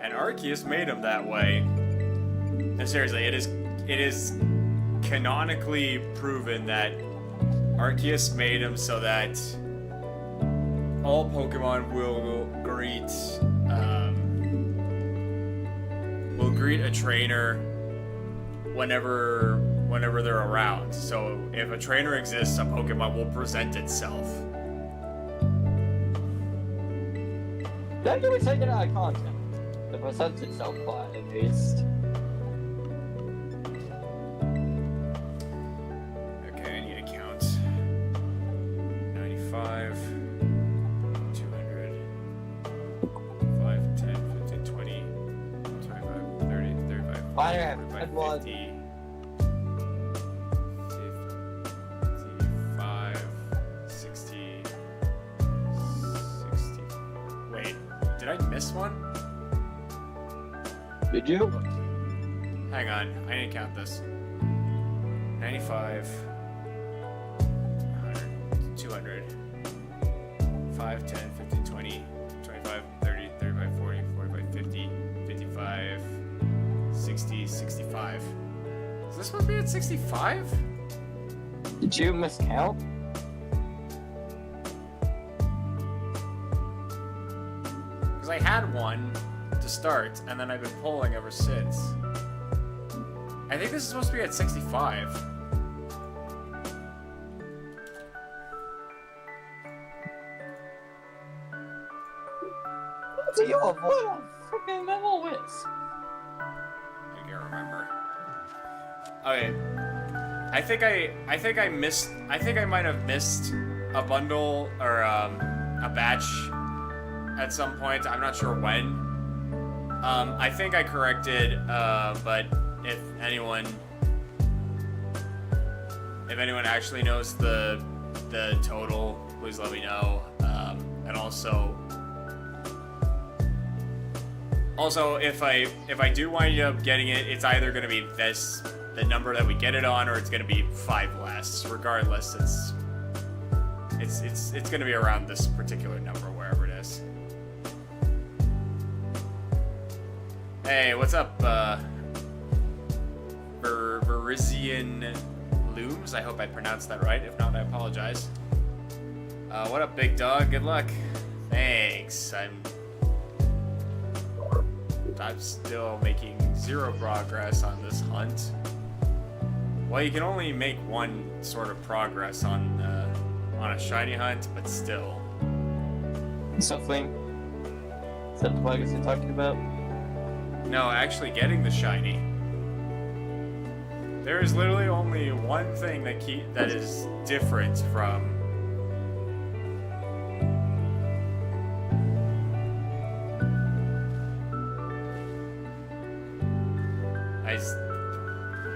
And Arceus made them that way. No, seriously, it is canonically proven that Arceus made them so that all Pokemon will greet a trainer whenever they're around. So if a trainer exists, a Pokemon will present itself. That can be taken out of context. The presents itself by at least. Okay, I need a count. 95, 200, 5, 10, 15, 20, 25, 30, 35, 40, Fire at 45, one. 50, 55, 60, 60. Wait, did I miss one? Did you? Hang on, I need to count this. 95, 100, 200, 5, 10, 15, 20, 25, 30, 35, 40, 45, 50, 55, 60, 65. Is this supposed to be at 65? Did you miscount? Because I had one to start, and then I've been pulling ever since. I think this is supposed to be at 65. Do you avoid a freaking memo with? I can't remember. Okay. I think I might have missed a bundle or a batch at some point. I'm not sure when. I think I corrected, but if anyone actually knows the total, please let me know. And also if I do wind up getting it, it's either gonna be the number that we get it on, or it's gonna be 5 less. Regardless, it's gonna be around this particular number, wherever it is. Hey, what's up, Verizian Looms? I hope I pronounced that right. If not, I apologize. What up, big dog? Good luck. Thanks. I'm still making 0 progress on this hunt. Well, you can only make 1 sort of progress on a shiny hunt, but still. Something. Is that the progress you're talking about? No, actually getting the shiny. There is literally only one thing that is different from.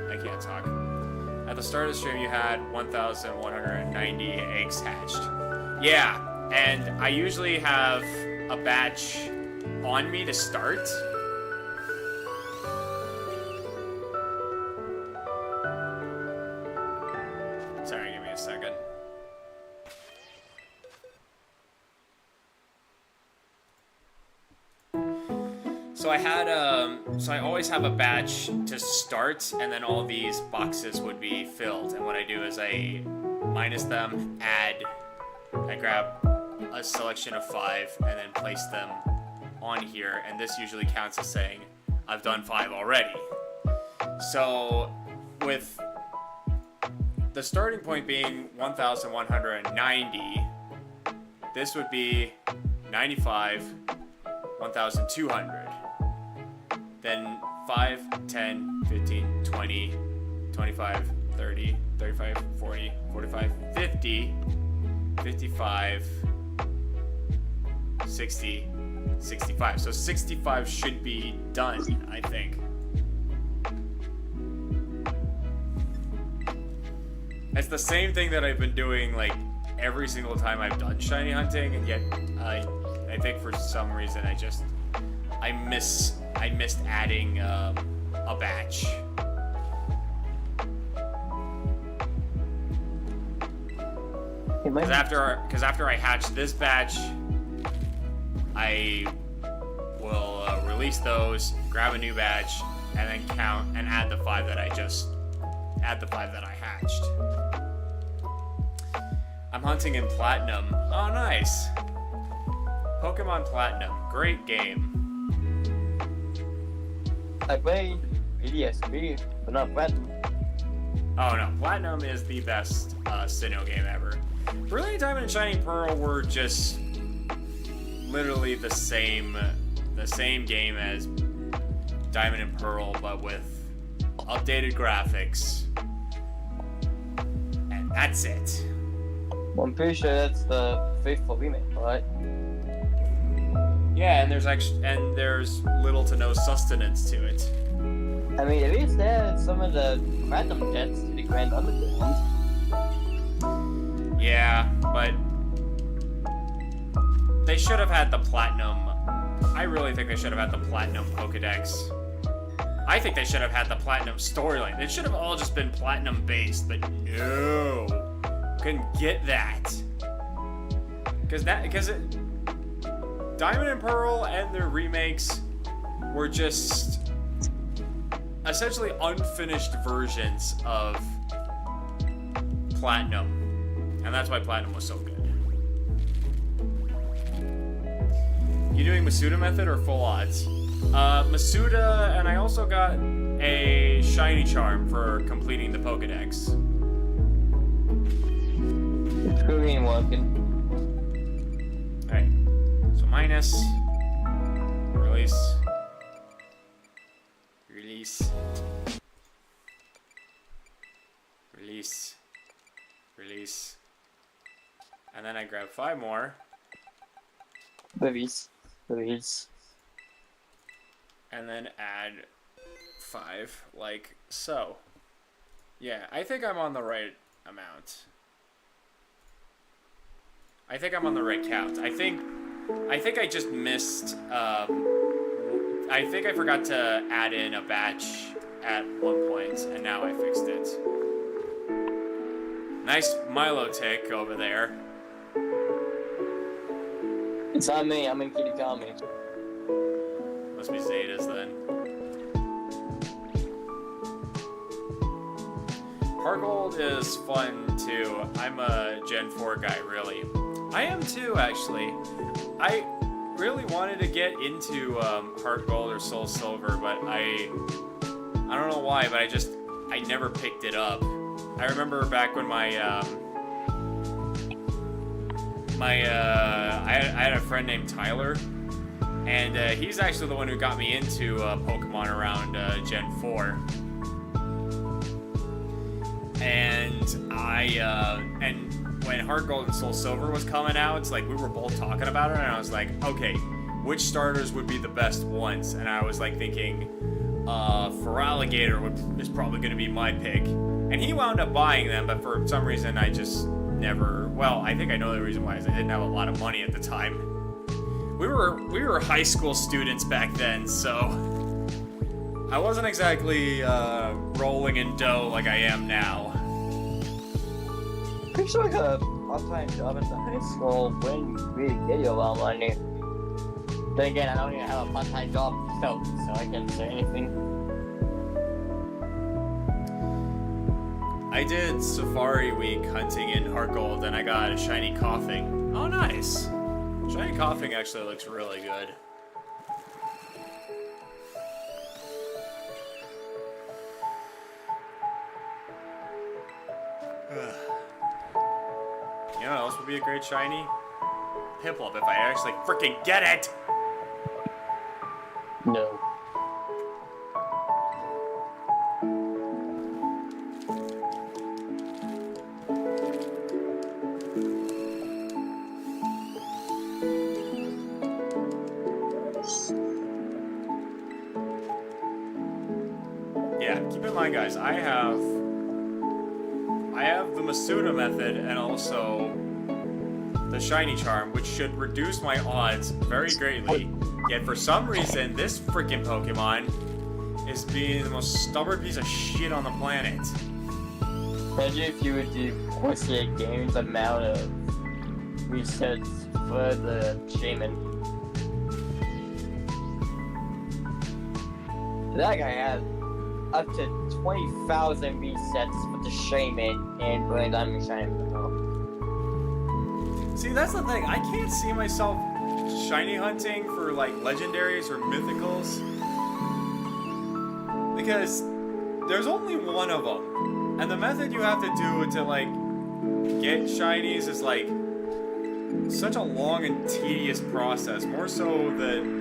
I can't talk. At the start of the stream, you had 1,190 eggs hatched. Yeah, and I usually have a batch on me to start. Sorry, give me a second. So I always have a batch to start, and then all these boxes would be filled. And what I do is I minus them, I grab a selection of 5, and then place them on here. And this usually counts as saying I've done 5 already. So with the starting point being 1,190, this would be 95, 1,200. Then 5, 10, 15, 20, 25, 30, 35, 40, 45, 50, 55, 60, 65. So 65 should be done, I think. It's the same thing that I've been doing like every single time I've done shiny hunting, and yet I think for some reason I missed adding a batch. Because after I hatch this batch, I will release those, grab a new batch, and then count and add the 5 that I hatched. I'm hunting in Platinum. Oh, nice. Pokemon Platinum, great game. I played ESP, but not Platinum. Oh no, Platinum is the best Sinnoh game ever. Brilliant Diamond and Shining Pearl were just literally the same game as Diamond and Pearl, but with updated graphics. And that's it. Well, I'm pretty sure that's the faithful remake, right? Yeah, and there's little to no sustenance to it. I mean, at least they had some of the random jets to the Grand Underground. Yeah, but they should have had the Platinum. I really think they should have had the Platinum Pokedex. I think they should have had the Platinum storyline. It should have all just been Platinum based, but no. Couldn't get that. Because Diamond and Pearl and their remakes were just essentially unfinished versions of Platinum. And that's why Platinum was so good. You doing Masuda method or full odds? Masuda, and I also got a shiny charm for completing the Pokedex. It's green working. Alright. So minus. Release. Release. Release. Release. And then I grab 5 more. Movies. And then add 5, like so. Yeah, I think I'm on the right amount. I think I'm on the right count. I think I just missed, I think I forgot to add in a batch at one point, and now I fixed it. Nice Milo tick over there. It's not me, I'm in Kitty Kami. Must be Zeta's then. Hargold is fun too. I'm a Gen 4 guy, really. I am too, actually. I really wanted to get into Heart Gold or Soul Silver, but I don't know why, but I never picked it up. I remember back when I had a friend named Tyler, and he's actually the one who got me into Pokemon around Gen 4. And when Heart Gold and Soul Silver was coming out, it's like we were both talking about it, and I was like, okay, which starters would be the best ones? And I was like thinking, Feraligatr is probably going to be my pick. And he wound up buying them, but for some reason I just never. Well, I think I know the reason why is I didn't have a lot of money at the time. We were high school students back then, so I wasn't exactly rolling in dough like I am now. Pretty sure I got a part-time job at the high school when we get you a lot of money. Then again, I don't even have a part-time job myself, so I can't say anything. I did Safari Week hunting in Heart Gold, and I got a shiny coughing. Oh, nice. Shiny coughing actually looks really good. You know what else would be a great shiny? Piplup, if I actually freaking get it! No. Yeah, keep in mind, guys, I have the Masuda method and also the shiny charm, which should reduce my odds very greatly. Yet for some reason, this freaking Pokemon is being the most stubborn piece of shit on the planet. Imagine if you would do Corsair Games amount of resets for the Shaman. That guy had up to 20,000 resets for the Shaman and Brilliant Diamond Shaman. See, that's the thing. I can't see myself shiny hunting for like legendaries or mythicals because there's only one of them, and the method you have to do to like get shinies is like such a long and tedious process, more so than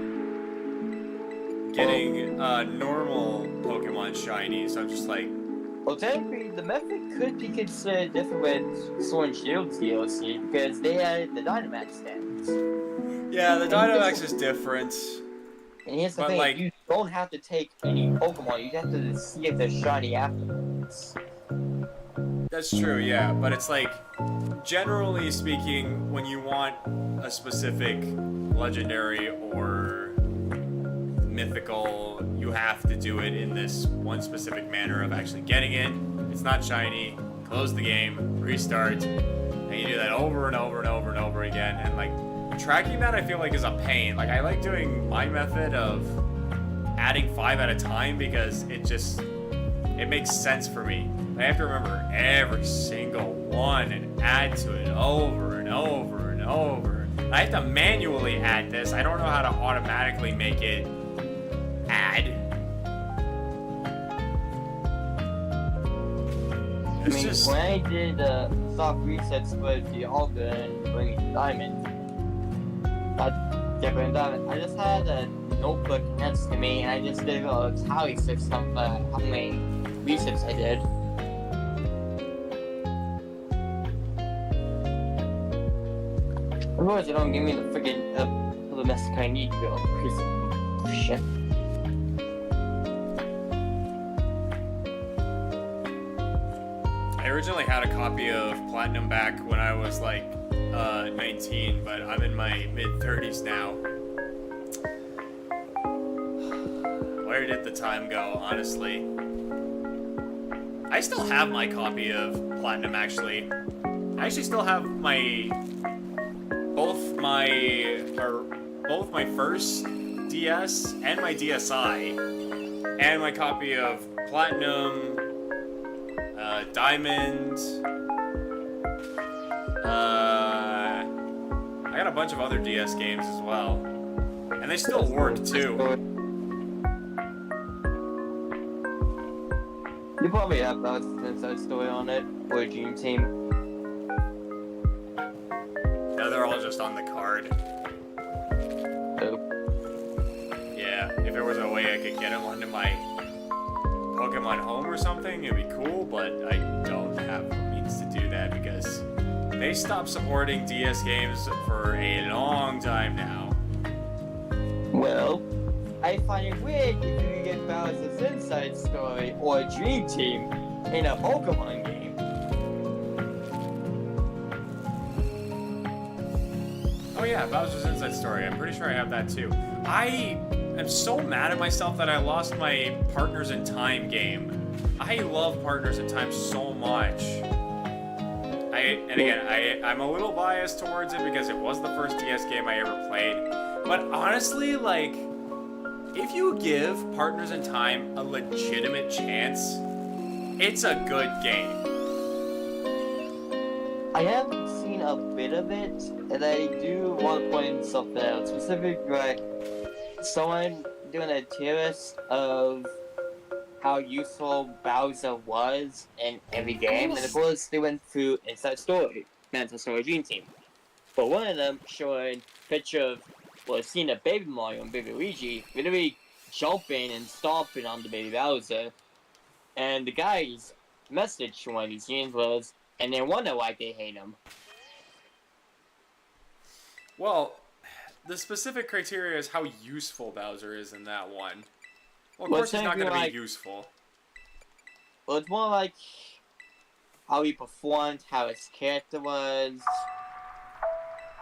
getting normal Pokemon shinies. I'm just like, well, technically, the method could be considered different with Sword and Shield DLC because they had the Dynamax stats. yeah, the Dynamax is different. And here's the But, thing, like, you don't have to take any Pokemon, you have to see if they're shiny afterwards. That's true, yeah, but it's like, generally speaking, when you want a specific legendary or mythical, you have to do it in this one specific manner of actually getting it. It's not shiny, close the game, restart, and you do that over and over and over and over again, and like, tracking that I feel like is a pain. Like, I like doing my method of adding 5 at a time because it makes sense for me. I have to remember every single one and add to it over and over and over. I have to manually add this. I don't know how to automatically make it add. It's when I did soft resets for Dialga and Brilliant Diamond, I just had a notebook next to me and I just did a tally system for how many resets I did. Of course, they don't give me the freaking the message I need to go. Piece of shit. I originally had a copy of Platinum back when I was like 19, but I'm in my mid-30s now. Where did the time go, honestly? I still have my copy of Platinum, actually. I actually still have both my first DS and my DSi, and my copy of Platinum, Diamond. I got a bunch of other DS games as well, and they still work too. You probably have that inside story on it, or a Dream Team. No, they're all just on the card. Oh. Yeah, if there was a way I could get them onto my Pokemon Home or something, it'd be cool, but I don't have the means to do that because they stopped supporting DS games for a long time now. Well, I find it weird if you can get Bowser's Inside Story or a Dream Team in a Pokemon game. Oh yeah, Bowser's Inside Story. I'm pretty sure I have that too. I am so mad at myself that I lost my Partners in Time game. I love Partners in Time so much. I'm a little biased towards it because it was the first DS game I ever played. But honestly, like, if you give Partners in Time a legitimate chance, it's a good game. I haven't seen a bit of it, and I do want to point something out. Specifically, like, someone doing a tier list of how useful Bowser was in every game, and of course they went through Inside Story, Inside Story Dream Team. But one of them showing a picture of, well, seeing a baby Mario and baby Luigi literally jumping and stomping on the baby Bowser. And the guy's message to one of these games was, and they wonder why they hate him. Well, the specific criteria is how useful Bowser is in that one. Well, of Well, course he's not going to like- be useful. Well, it's more like how he performed, how his character was,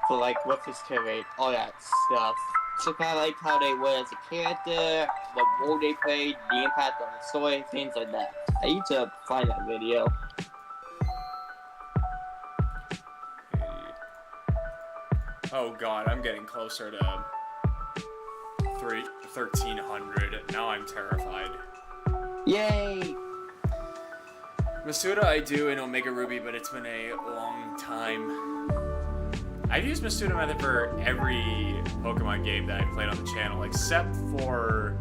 so like with his character, all that stuff. So kind of like how they were as a character, what role they played, the impact on the story, things like that. I need to find that video. Oh god, I'm getting closer to 1300. Now I'm terrified. Yay! Masuda I do in Omega Ruby, but it's been a long time. I've used Masuda Method for every Pokemon game that I've played on the channel, except for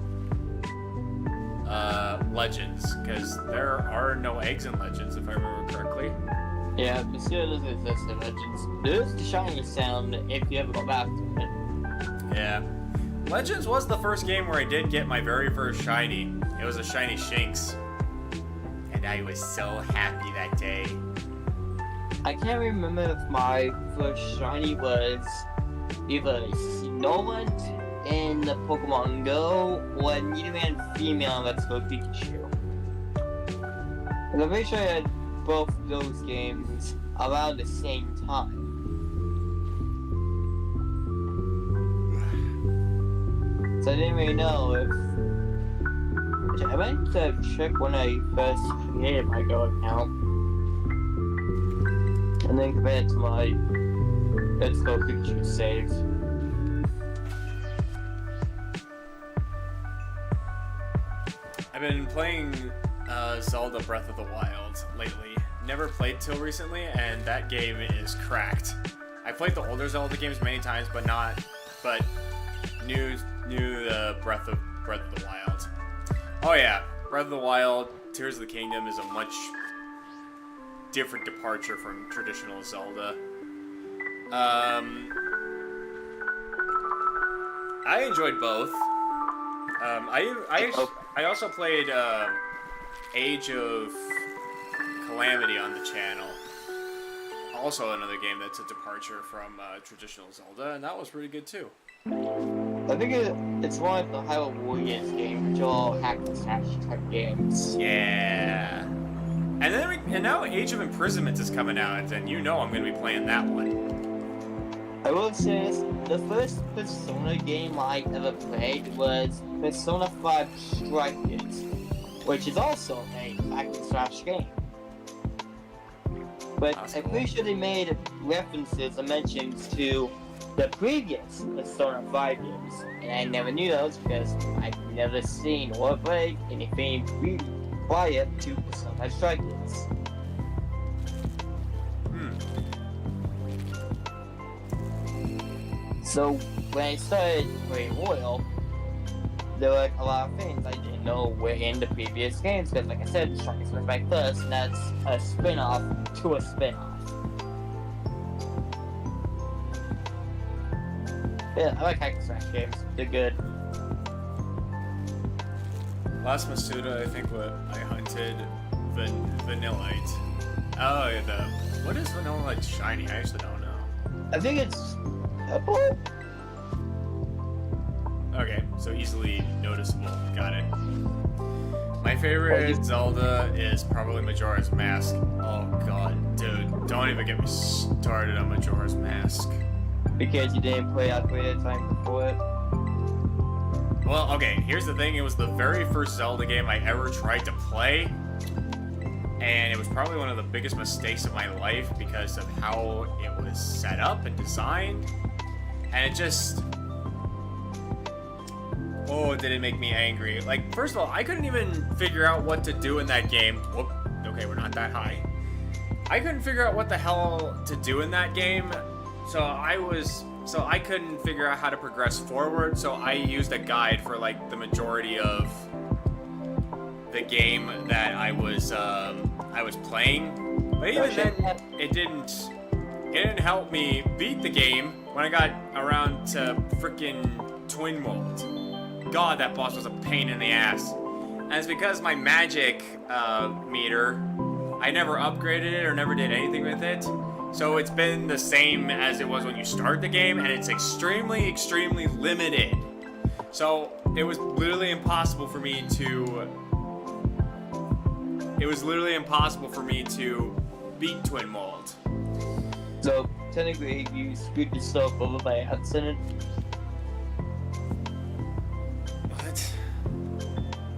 Legends, because there are no eggs in Legends, if I remember correctly. Yeah, Masuda doesn't exist in Legends. There's the shiny sound if you ever go back to it. Yeah. Legends was the first game where I did get my very first shiny. It was a shiny Shinx. And I was so happy that day. I can't remember if my first shiny was either Snorunt in the Pokemon Go or Nidoran female in Let's Go Pikachu. And I'm pretty sure I had both of those games around the same time. So I didn't really know if... I might have to check when I first created my Go account. And then compare it to my Let's Go Pikachu save. I've been playing Zelda Breath of the Wild lately. Never played till recently, and that game is cracked. I played the older Zelda games many times, but knew the Breath of the Wild. Oh yeah, Breath of the Wild, Tears of the Kingdom is a much different departure from traditional Zelda. I enjoyed both. I also played Age of Calamity on the channel. Also another game that's a departure from traditional Zelda, and that was pretty good too. I think it's one of the Hyrule Warriors games, which are all hack and slash type games. Yeah. And now Age of Imprisonment is coming out, and you know I'm going to be playing that one. I will say this, the first Persona game I ever played was Persona 5 Strikers, which is also a hack and slash game. But That's I'm cool. pretty sure they made references or mentions to the previous Persona 5 games, and I never knew those because I've never seen or played anything prior to Persona Strikers. So when I started playing Royal, there were a lot of things I didn't know were in the previous games, because like I said, Strikers was my first, and that's a spin-off to a spin-off. Yeah, I like hack and slash games. They're good. Last Masuda, I think what I hunted Vanillite. Oh, yeah, what is Vanillite shiny? I actually don't know. I think it's purple. Okay, so easily noticeable. Got it. My favorite Zelda is probably Majora's Mask. Oh god, dude, don't even get me started on Majora's Mask. Because you didn't play Ocarina of Time before it. Well, okay, here's the thing. It was the very first Zelda game I ever tried to play. And it was probably one of the biggest mistakes of my life because of how it was set up and designed. And it just... oh, did it make me angry. Like, first of all, I couldn't even figure out what to do in that game. Whoop. Okay, we're not that high. I couldn't figure out what the hell to do in that game. So I couldn't figure out how to progress forward, so I used a guide for like the majority of the game that I was playing. But even then, it didn't help me beat the game when I got around to frickin' Twin Mold. God, that boss was a pain in the ass. And it's because my magic meter, I never upgraded it or never did anything with it. So it's been the same as it was when you start the game, and it's extremely, extremely limited. So it was literally impossible for me to... beat Twin Mold. So technically you screwed yourself over by accident. What?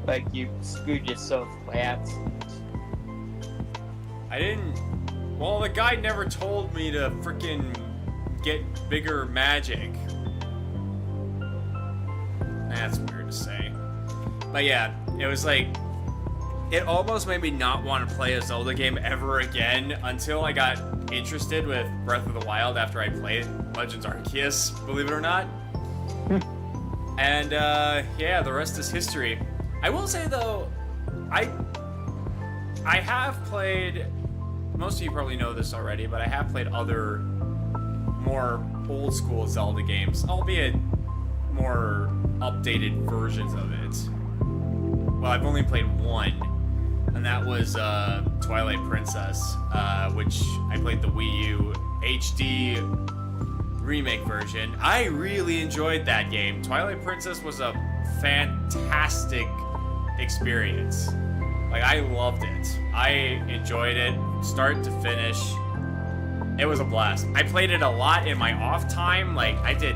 Like you screwed yourself by accident. I didn't... well, the guy never told me to frickin' get bigger magic. That's weird to say. But yeah, it was like... it almost made me not want to play a Zelda game ever again until I got interested with Breath of the Wild after I played Legends Arceus, believe it or not. And yeah, the rest is history. I will say though, I have played, most of you probably know this already, but I have played other more old school Zelda games, albeit more updated versions of it. Well, I've only played one, and that was Twilight Princess, which I played the Wii U HD remake version. I really enjoyed that game. Twilight Princess was a fantastic experience. Like, I loved it. I enjoyed it, start to finish. It was a blast. I played it a lot in my off time. Like, I did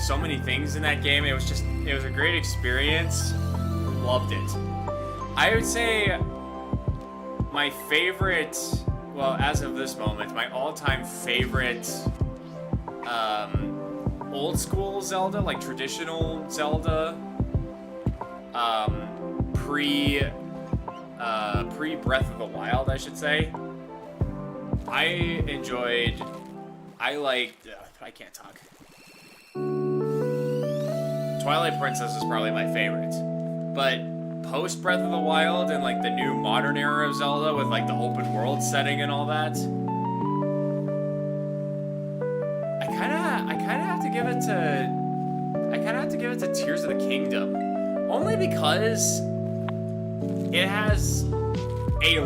so many things in that game. It was a great experience. Loved it. I would say my favorite, well, as of this moment, my all-time favorite old school Zelda, like traditional Zelda, pre Breath of the Wild, I should say. I can't talk. Twilight Princess is probably my favorite. But post Breath of the Wild and like the new modern era of Zelda with like the open world setting and all that, I kind of have to give it to Tears of the Kingdom, only because it has a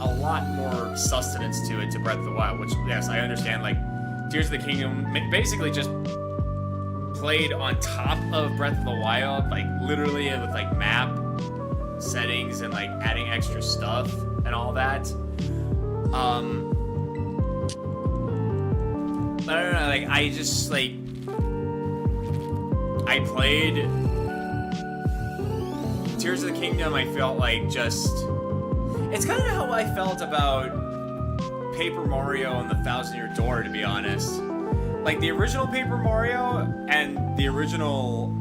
lot more sustenance to it to Breath of the Wild, which, yes, I understand, like, Tears of the Kingdom basically just played on top of Breath of the Wild, like literally with like map settings and like adding extra stuff and all that. I don't know, like I just like I played Tears of the Kingdom. I felt like just it's kind of how I felt about Paper Mario and the Thousand-Year Door, to be honest. Like the original Paper Mario and the original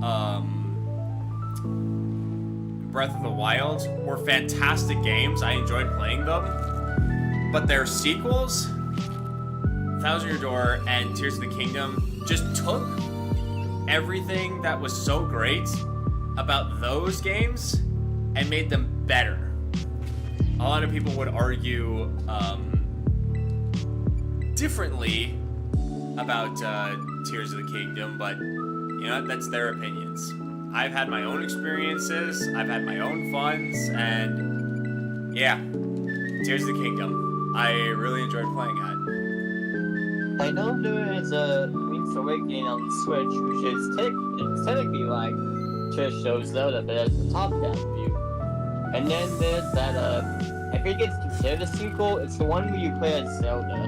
Breath of the Wild were fantastic games. I enjoyed playing them. But their sequels, Thousand-Year Door and Tears of the Kingdom, just took everything that was so great about those games and made them better. A lot of people would argue differently about Tears of the Kingdom, but you know, that's their opinions. I've had my own experiences, I've had my own funs, and yeah, Tears of the Kingdom. I really enjoyed playing it. I know there is a Link's Awakening on the Switch, which is technically like just shows Zelda, but it's a top-down view. And then there's that, I think it's considered a sequel. It's the one where you play as Zelda.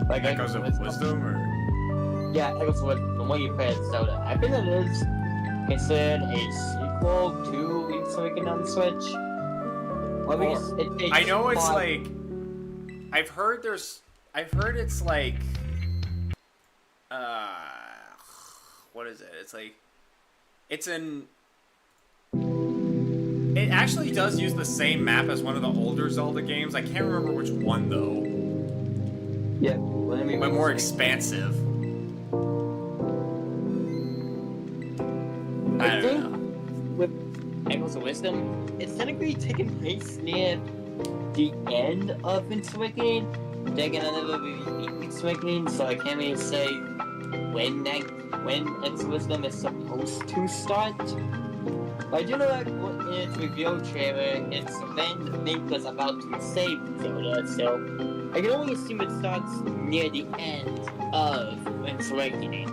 Like Echoes of Wisdom, or? Yeah, Echoes of Wisdom, the one you play as Zelda. I think it is considered a sequel to Link's Awakening on the Switch. Well, I know it's like, I've heard it's like, what is it? It's like, it actually does use the same map as one of the older Zelda games. I can't remember which one though. Yeah, but more expansive. I don't know. With Echoes of Wisdom, it's technically taking place near the end of Link's Awakening. They're gonna never beat Link's Awakening, so I can't really say when Echoes of Wisdom is supposed to start. But I do know that in its reveal trailer, it's when Link was about to save Zelda, so I can only assume it starts near the end of Link's Awakening.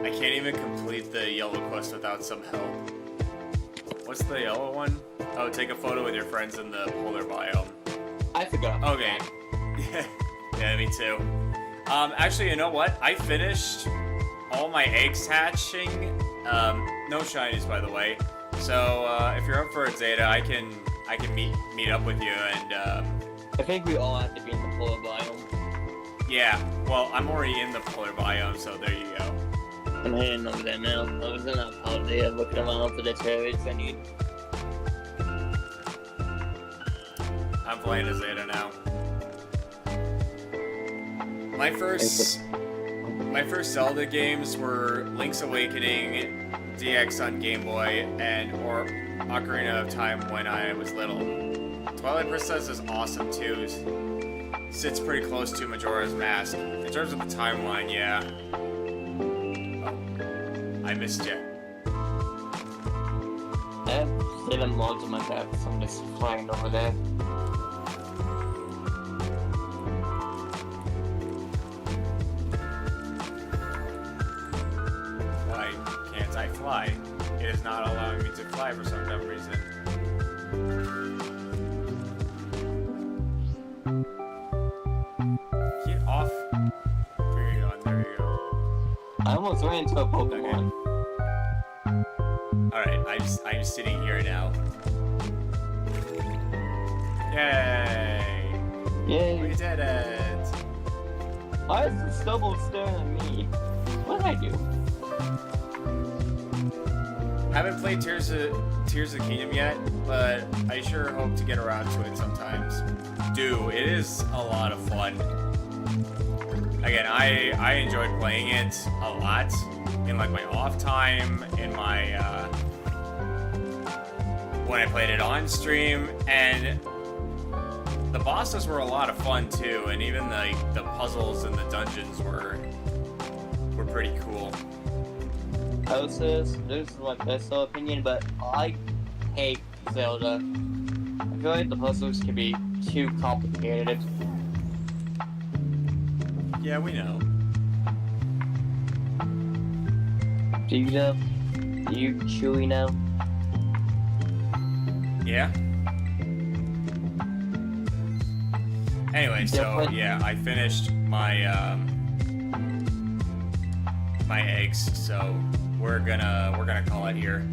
I can't even complete the yellow quest without some help. What's the yellow one? Oh, take a photo with your friends in the polar biome. I forgot. Okay. Yeah, me too. Actually, you know what? I finished all my eggs hatching. No shinies, by the way. So if you're up for a Zeta, I can meet up with you and. I think we all have to be in the polar biome. Yeah. Well, I'm already in the polar biome, so there you go. I'm heading over there now. I was in that holiday looking around for the cherries I need. I'm playing as Zeta now. My first Zelda games were Link's Awakening, DX on Game Boy, or Ocarina of Time when I was little. Twilight Princess is awesome too. Sits pretty close to Majora's Mask. In terms of the timeline, yeah. I missed you. I have 7 mods on my back, so I'm just flying over there. Why can't I fly? It is not allowing me to fly for some dumb reason. Get off. There you go. I almost ran into a Pokémon. Okay. Alright, I'm sitting here now. Yay! Yay! We did it! Why is the stubble staring at me? What did I do? Haven't played Tears of the Kingdom yet, but I sure hope to get around to it sometimes. It is a lot of fun. Again, I enjoyed playing it a lot in like my off time, in my when I played it on stream, and the bosses were a lot of fun too, and even the puzzles and the dungeons were pretty cool. I would say this is my personal opinion, but I hate Zelda. I feel like the puzzles can be too complicated. Yeah, we know. Do you know? Do you truly know? Yeah. Anyway, so yeah, I finished my my eggs, so we're gonna call it here.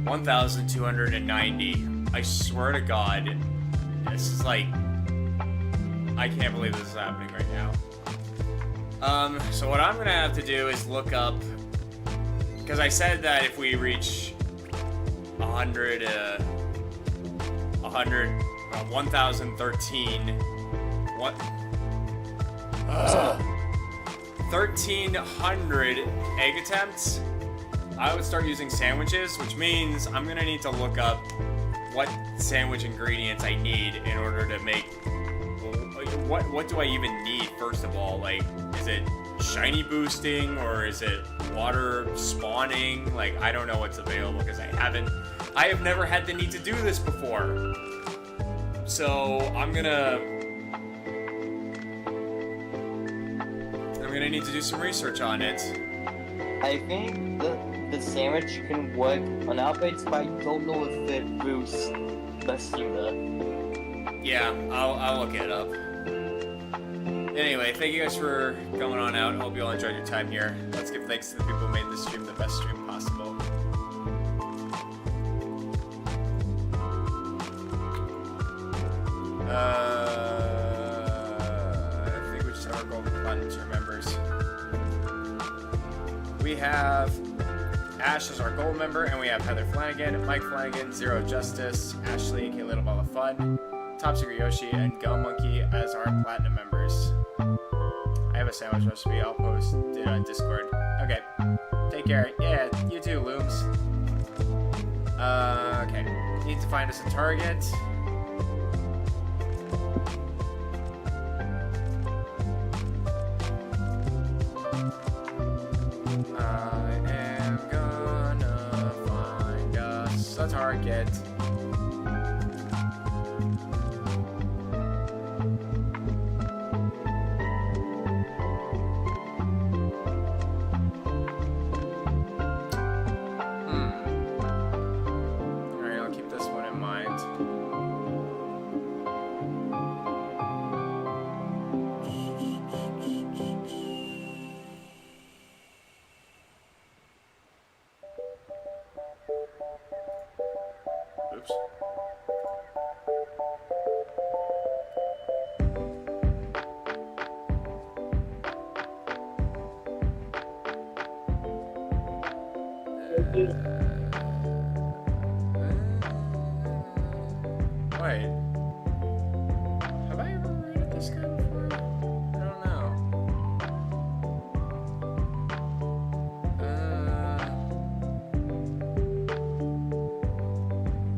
1,290. I swear to God, this is like, I can't believe this is happening right now. So what I'm gonna have to do is look up, because I said that if we reach 1,013, what? 1,300 egg attempts, I would start using sandwiches, which means I'm gonna need to look up what sandwich ingredients I need in order to make. What do I even need, first of all? Like, is it shiny boosting or is it water spawning? Like, I don't know what's available because I have never had the need to do this before. So I'm gonna need to do some research on it. I think the sandwich can work on outbreaks, but I don't know if it boosts the Suda. Yeah, I'll look it up. Anyway, thank you guys for coming on out. Hope you all enjoyed your time here. Let's give thanks to the people who made this stream the best stream possible. I think we just have our golden platinum tier members. We have Ash as our gold member, and we have Heather Flanagan, Mike Flanagan, Zero Justice, Ashley, K Little Ball of Fun, Top Secret Yoshi, and Gum Monkey as our platinum members. I have a sandwich recipe. I'll post it on Discord. Okay. Take care. Yeah, you too, Looms. Okay. Need to find us a target. I am gonna find us a target. Alright, I'll keep this one in mind. Oops. Wait. Have I ever raided this guy before? I don't know.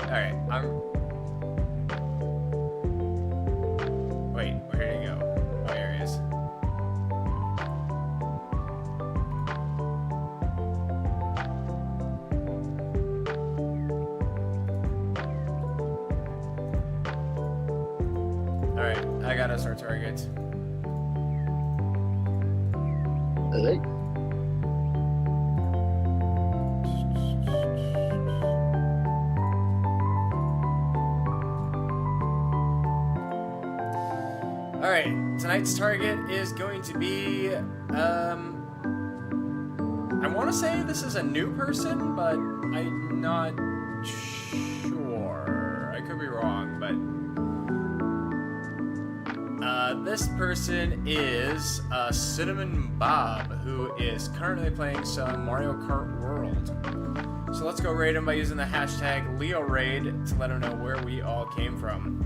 Alright, Wait, where did he go? Oh, here he is. Alright, I got us our target. Alright. Alright, tonight's target is going to be, I want to say this is a new person, but I'm not sure. I could be wrong, but this person is Cinnamon Bob, who is currently playing some Mario Kart World. So let's go raid him by using the hashtag LeoRaid to let him know where we all came from.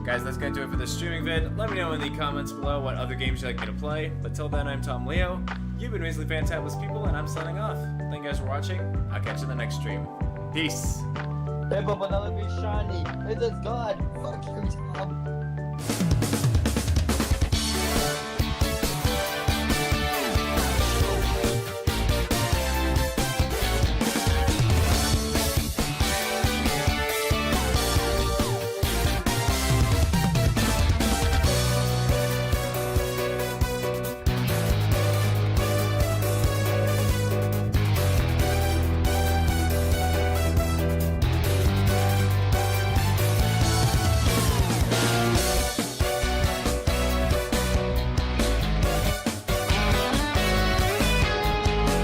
Guys, that's going to do it for this streaming vid. Let me know in the comments below what other games you'd like me to play. But till then, I'm Tom Leo. You've been amazingly fantabulous people, and I'm signing off. Thank you guys for watching. I'll catch you in the next stream. Peace. Hey, but another be shiny. It is God. Fuck you, Tom.